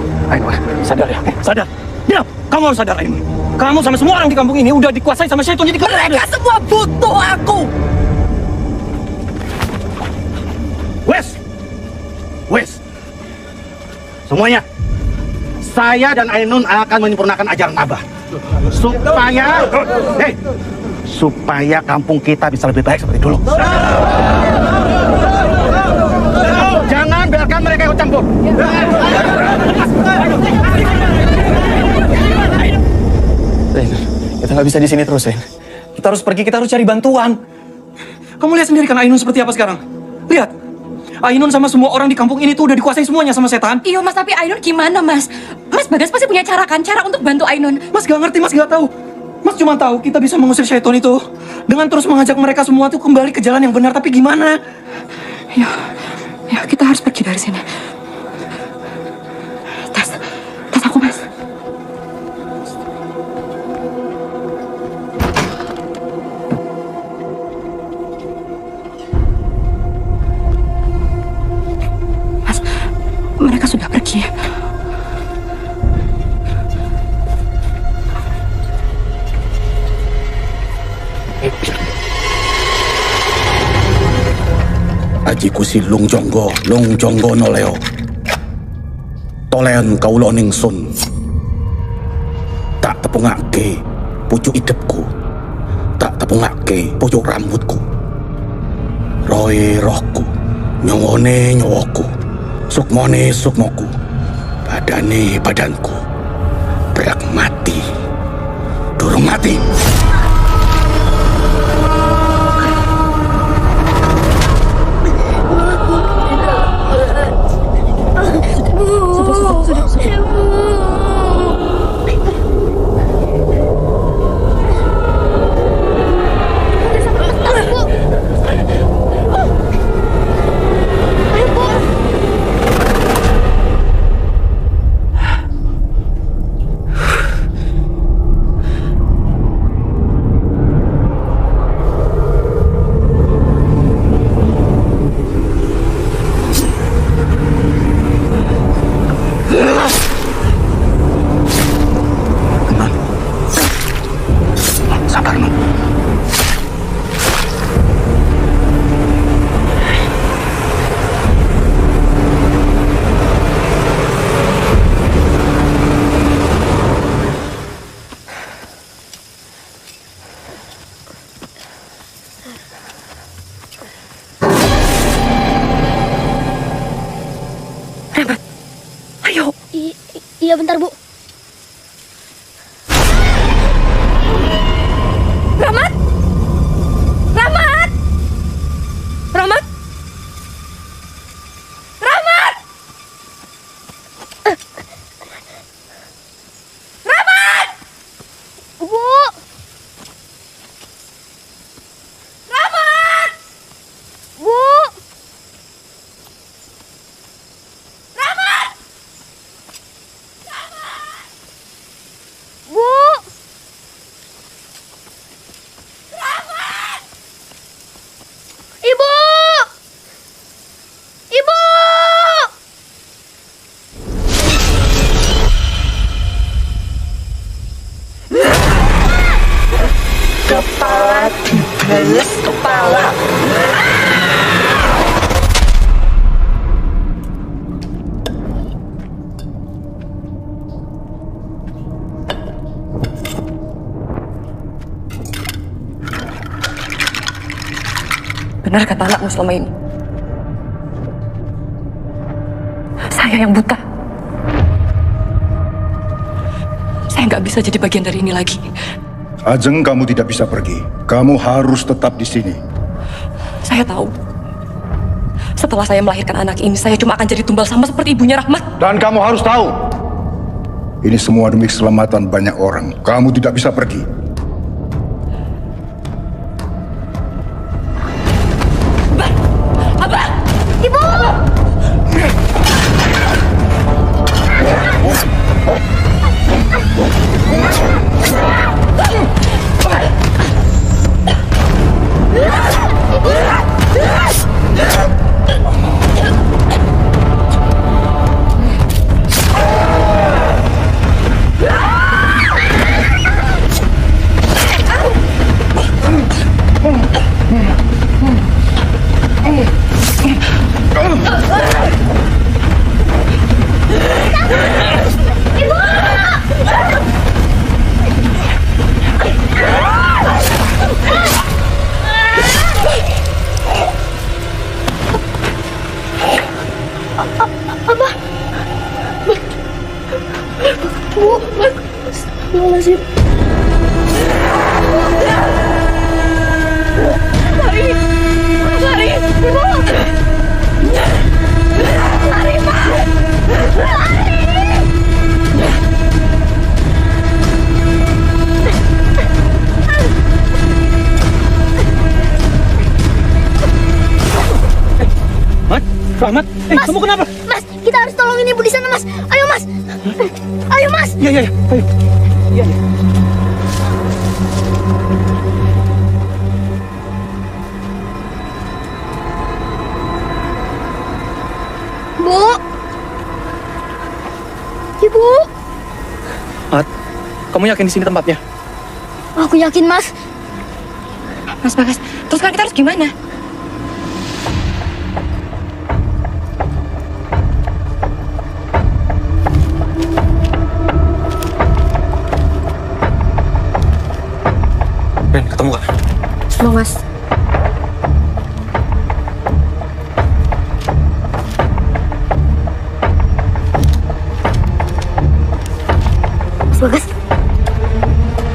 sadar ya. Sadar. Diam, kamu harus sadar, Ainun. Kamu sama semua orang di kampung ini udah dikuasai sama syaitan. Jadi mereka semua butuh aku. Wes. Semuanya. Saya dan Ainun akan menyempurnakan ajaran Abah. Supaya kampung kita bisa lebih baik seperti dulu. Jangan biarkan mereka ikut campur. Kita nggak bisa di sini terus, Ren. Kita harus pergi, kita harus cari bantuan. Kamu lihat sendiri kan Ainun seperti apa sekarang? Lihat. Ainun sama semua orang di kampung ini tuh udah dikuasai semuanya sama setan. Iya, Mas, tapi Ainun gimana, Mas? Mas Bagas pasti punya cara untuk bantu Ainun. Mas gak ngerti, Mas gak tahu. Mas cuma tahu kita bisa mengusir syaitan itu dengan terus mengajak mereka semua tuh kembali ke jalan yang benar. Tapi gimana? Ya, kita harus pergi dari sini. Tas aku, Mas. Mas, mereka sudah pergi. Ajiku si Lung Jonggo noleo. Tolean kaulo ningsun. Tak tepungake pucuk idepku. Tak tepungake pucuk rambutku. Roe rohku, nyongone nyawaku, sukmone sukmoku, badane badanku. Berak mati. Durung mati. Dibales kepala. Benar kata anakmu selama ini. Saya yang buta. Saya nggak bisa jadi bagian dari ini lagi. Ajeng, kamu tidak bisa pergi. Kamu harus tetap di sini. Saya tahu. Setelah saya melahirkan anak ini, saya cuma akan jadi tumbal sama seperti ibunya Rahmat. Dan kamu harus tahu, ini semua demi keselamatan banyak orang. Kamu tidak bisa pergi. Abah! Ibu! Rahmat, kamu kenapa? Mas, kita harus tolongin ibu di sana, Mas. Ayo, Mas. Ayo, Mas. Iya, ayo. Iya. Bu. Ibu. Mat, kamu yakin di sini tempatnya? Aku yakin, Mas. Mas Bagas, terus sekarang kita harus gimana? Ben, ketemu gak? Belum, Mas. Mas Bagas.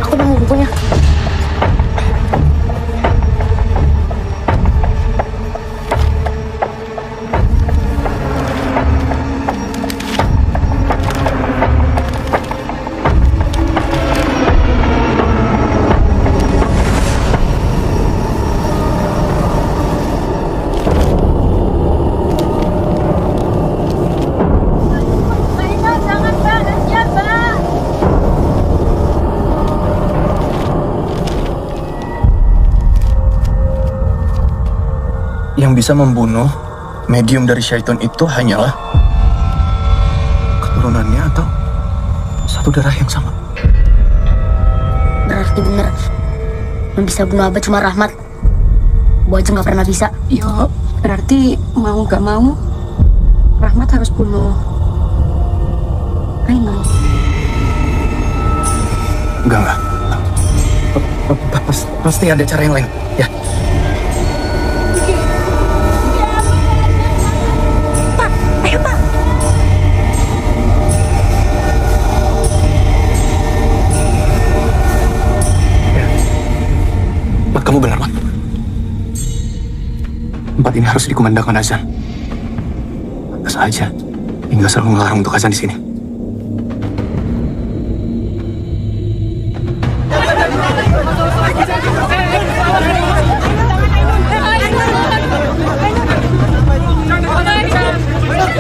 Aku udah mau bukunya. Yang bisa membunuh medium dari syaitan itu hanyalah keturunannya atau satu darah yang sama. Berarti bener. Yang bisa bunuh Abah cuma Rahmat. Bu aja nggak pernah bisa. Yo, berarti mau nggak mau Rahmat harus bunuh Ainun. Enggak. Pasti ada cara yang lain. Ya. Kamu benar, Mat. Tempat ini harus dikumandangkan azan. Pantas aja, hingga selalu melarang untuk azan di sini.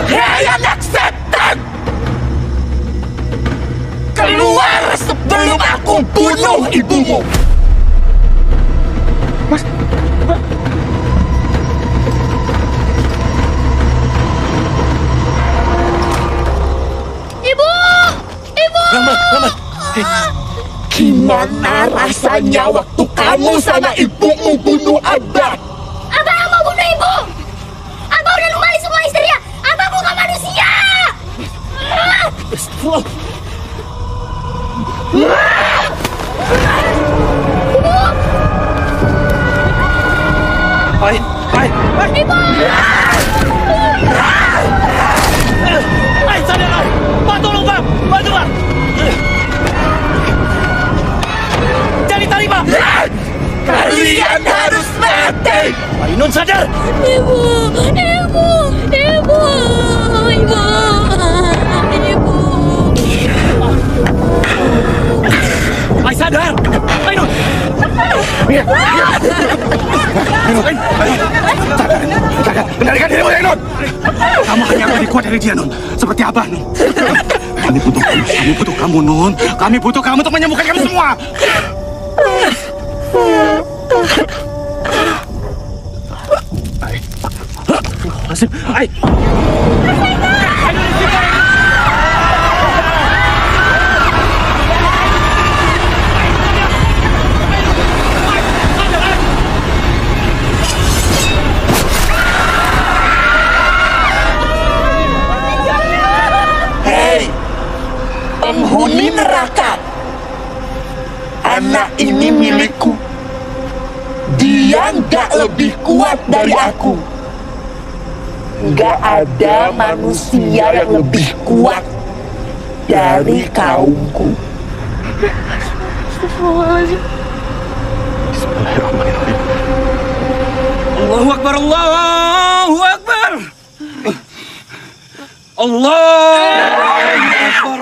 Hei anak setan! Keluar sebelum aku bunuh ibumu! Mas, Ibu! Ibu! Rahmat. Gimana rasanya waktu kamu sama ibumu bunuh Abah? Abah yang mau bunuh ibu. Abah udah numpali semua istrinya. Abah bukan manusia. Ibu! Sadar, Pak, tolong, Pak! Bantu, Pak! Cari tali, Pak! Kalian harus mati! Pak Ainun, sadar! Ibu! Ay, sadar! Ainun! Kendalikan dirimu, Ainun! Kamu hanya lebih kuat dari dia, Nun. Seperti Abah, Nun. Kami butuh kamu, Nun. Kami butuh kamu untuk menyembuhkan kami semua. Ay. Penghuni neraka, anak ini milikku. Dia nggak lebih kuat dari aku. Nggak ada manusia yang lebih kuat dari kaumku. Bismillahirrahmanirrahim. Allahu Akbar, Allahu Akbar. Allahu Akbar,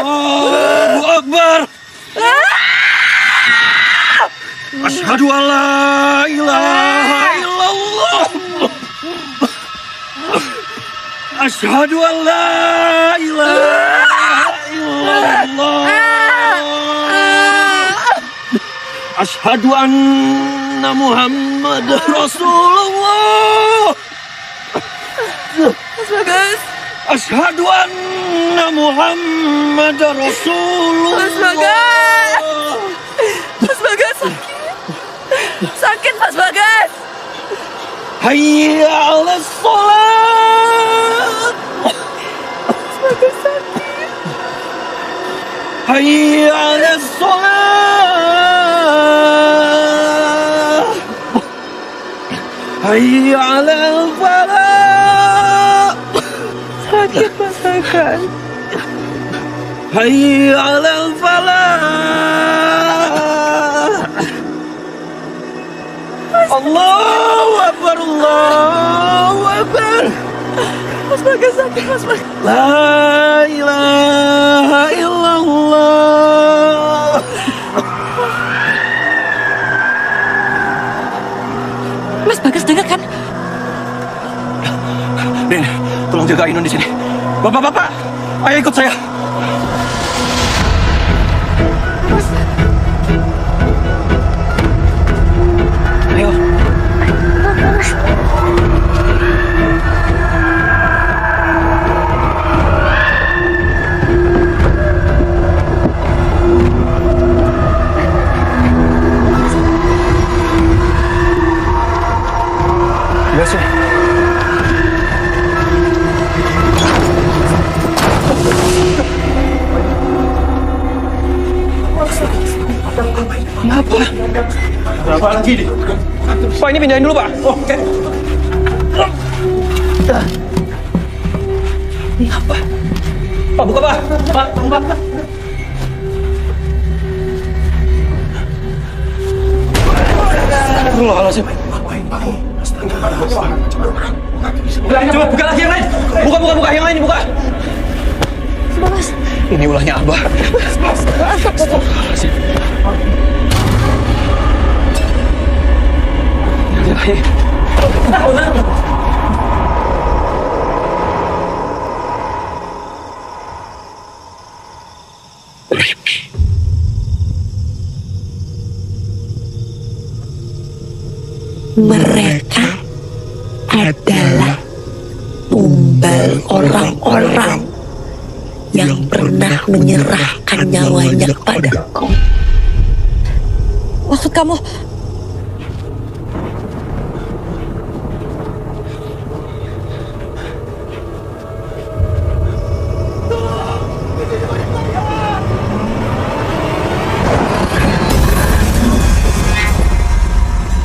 Allahu Akbar. Asyhadu an la ilaha illallah. Asyhadu an la ilaha illallah. Asyhadu anna Muhammad Rasulullah. Mas Bagas. Asyhadu anna Muhammad Rasulullah. Mas Bagas. Mas Bagas sakit. Sakit Mas Bagas. Hayya 'alas shalat. Mas Bagas sakit. Hayya 'alas shalat. Hayya 'alal falah. Sakit Mas Bagas. Hayya 'alal falah. Allahu Akbar, Allahu Akbar. Mas Bagas sakit, Mas Bagas. La ilaha illallah. Mas Bagas dengar kan? Din, tolong jaga Ainun di sini. Bapak-bapak, ayo ikut saya. Ayo. Lihat sini. Kenapa? Apa lagi nih? Pak, ini pindahin dulu, Pak. Oh, oke. Ini apa? Pak, buka, Pak. Pak, buka. Astagfirullahaladzim. Coba buka lagi yang lain. Buka yang lain, buka. Bagas. Ini ulahnya Abah. Astagfirullahaladzim. Mereka adalah tumbal orang-orang yang pernah menyerahkan nyawanya kepada kamu.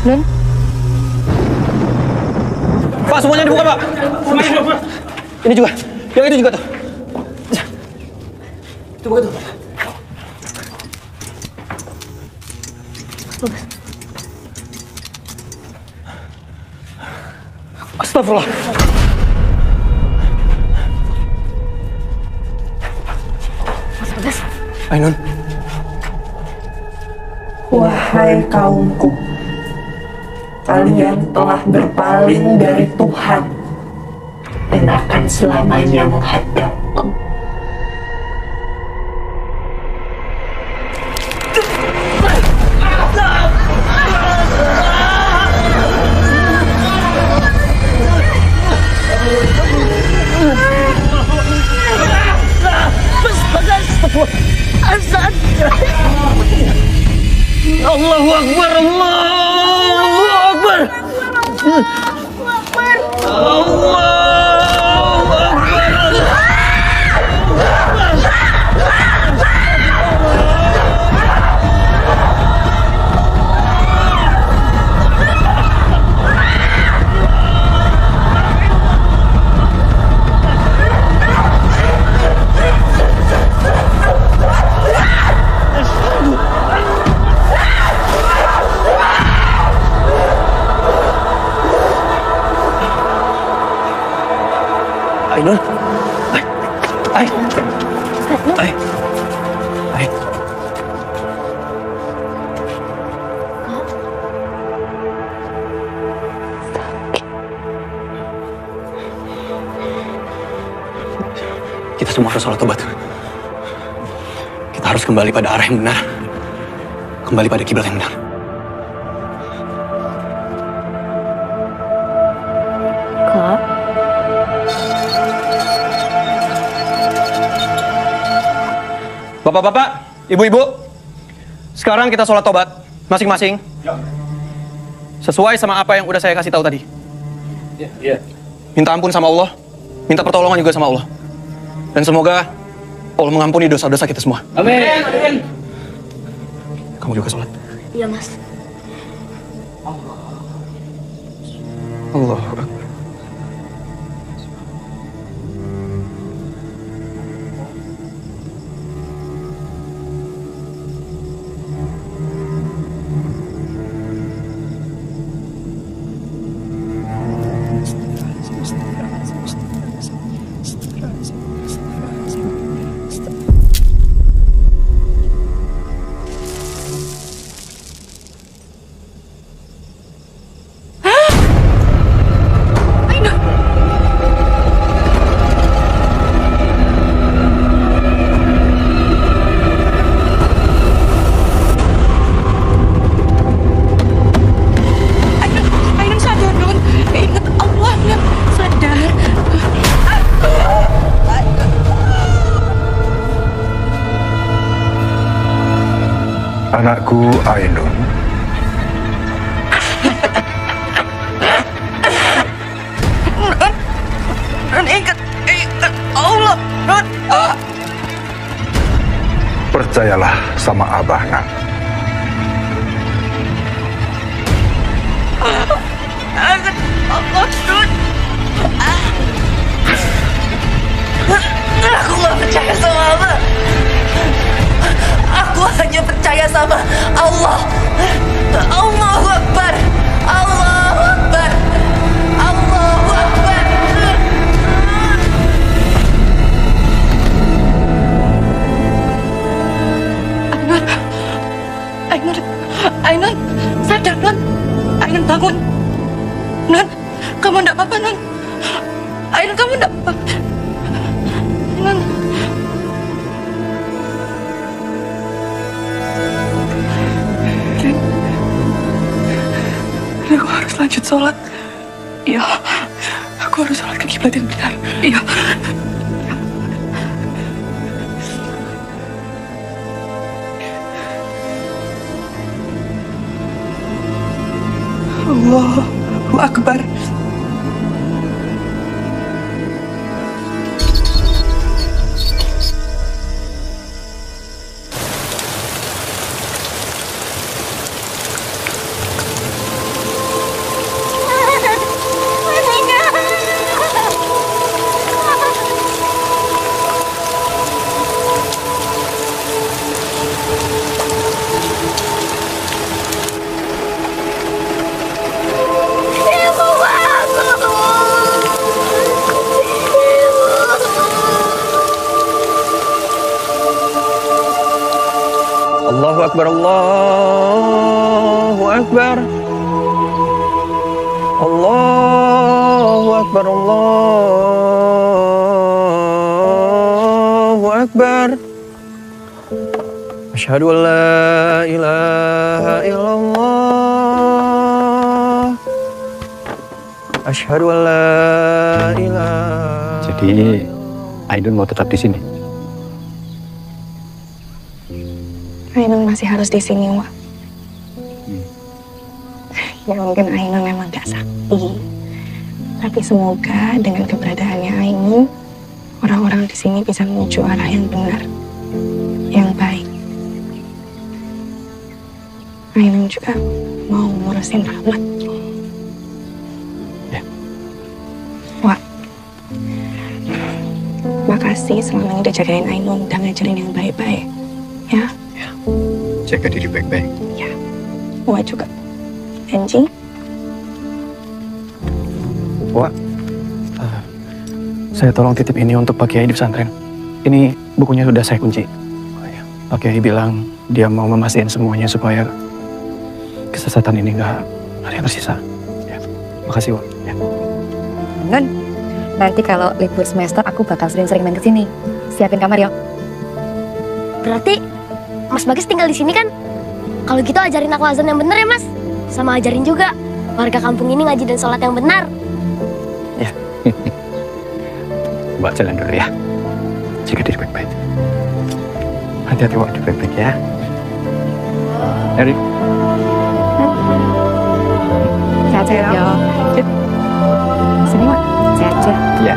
Nun? Pak, semuanya dibuka, Pak. Semuanya dibuka. Ini juga. Yang itu juga tuh. Itu buka tuh. Astagfirullah. Mas Bagas. Ainun. Wahai kaumku, kalian telah berpaling dari Tuhan dan akan selamanya menghadapku. Allahu Akbar, Allahu Akbar. Allahu Akbar. Ainun. Kita semua harus sholat tobat. Kita harus kembali pada arah yang benar. Kembali pada kiblat yang benar. Kak. Bapak-bapak, ibu-ibu, sekarang kita sholat tobat masing-masing. Sesuai sama apa yang udah saya kasih tahu tadi. Iya. Minta ampun sama Allah, minta pertolongan juga sama Allah. Dan semoga Allah mengampuni dosa-dosa kita semua. Amin. Kamu juga sholat. Iya, Mas. Allahu Akbar. Anakku Ainun, Ingat Allah, percayalah sama Abah, Nak. Aku gak percaya sama Abah. Aku hanya percaya sama Allah. Allahu Akbar. Allahu Akbar. Allahu Akbar. Ainun, sadar Nun. Ainun bangun. Nun, kamu enggak apa-apa Nun. Ainun, kamu enggak apa-apa. Ainun. Aku harus lanjut sholat. Iya, aku harus sholat ke kiblat yang benar. Iya. Allahu Akbar. Allahu Akbar, Allahu Akbar. Allahu Akbar, Allahu Akbar. Asyhadu an la ilaha illallah. Asyhadu an la ilaha. Jadi, Ainun mau tetap di sini? Ainun masih harus di sini, Wak. Ya mungkin Ainun memang gak sakti. Tapi semoga dengan keberadaannya Ainun, orang-orang di sini bisa menuju arah yang benar, yang baik. Ainun juga mau ngurusin Rahmat. Ya. Wak, makasih selama ini udah jagain Ainun dan ngajarin yang baik-baik. Ya. Jaga diri baik-baik. Ya, Wak juga. Anjing. Wak, saya tolong titip ini untuk Pak Kiai di pesantren. Ini bukunya sudah saya kunci. Pak Kiai bilang dia mau memastikan semuanya supaya kesesatan ini nggak ada yang tersisa. Ya. Makasih, Wak. Ya. Nun, nanti kalau libur semester aku bakal sering-sering main ke sini. Siapin kamar yuk. Berarti Mas Bagas tinggal di sini kan? Kalau gitu ajarin aku azan yang benar ya, Mas. Sama ajarin juga warga kampung ini ngaji dan sholat yang benar. Ya. Mbak jalan dulu ya. Jaga diri baik-baik. Hati-hati, Wak. Diri baik-baik ya. Eri. Sehat-sehat ya. Sini, Wak. Sehat aja. Iya.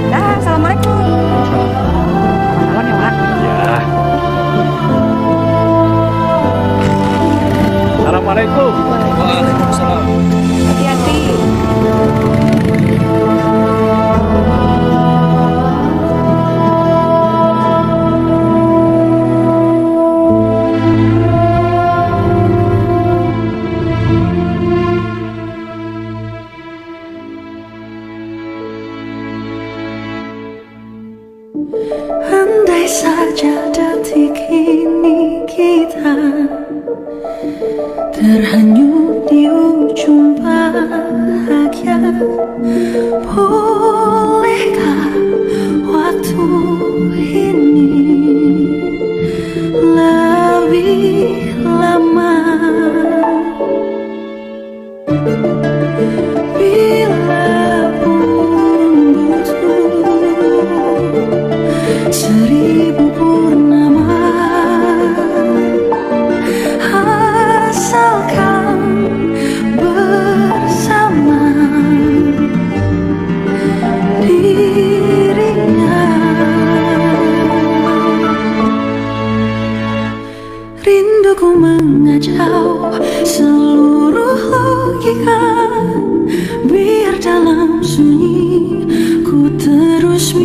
Dah, assalamualaikum. Selamat ya, Pak. Ya. Assalamualaikum. Waalaikumsalam. Hati-hati. Andai saja detik ini kita terhanyut di ujung bahagia, bolehkah waktu ini lebih lama? Bila pun butuh 1000 purnama, asalkan bersama dirinya. Rinduku mengacau seluruh logika, biar dalam sunyi ku terus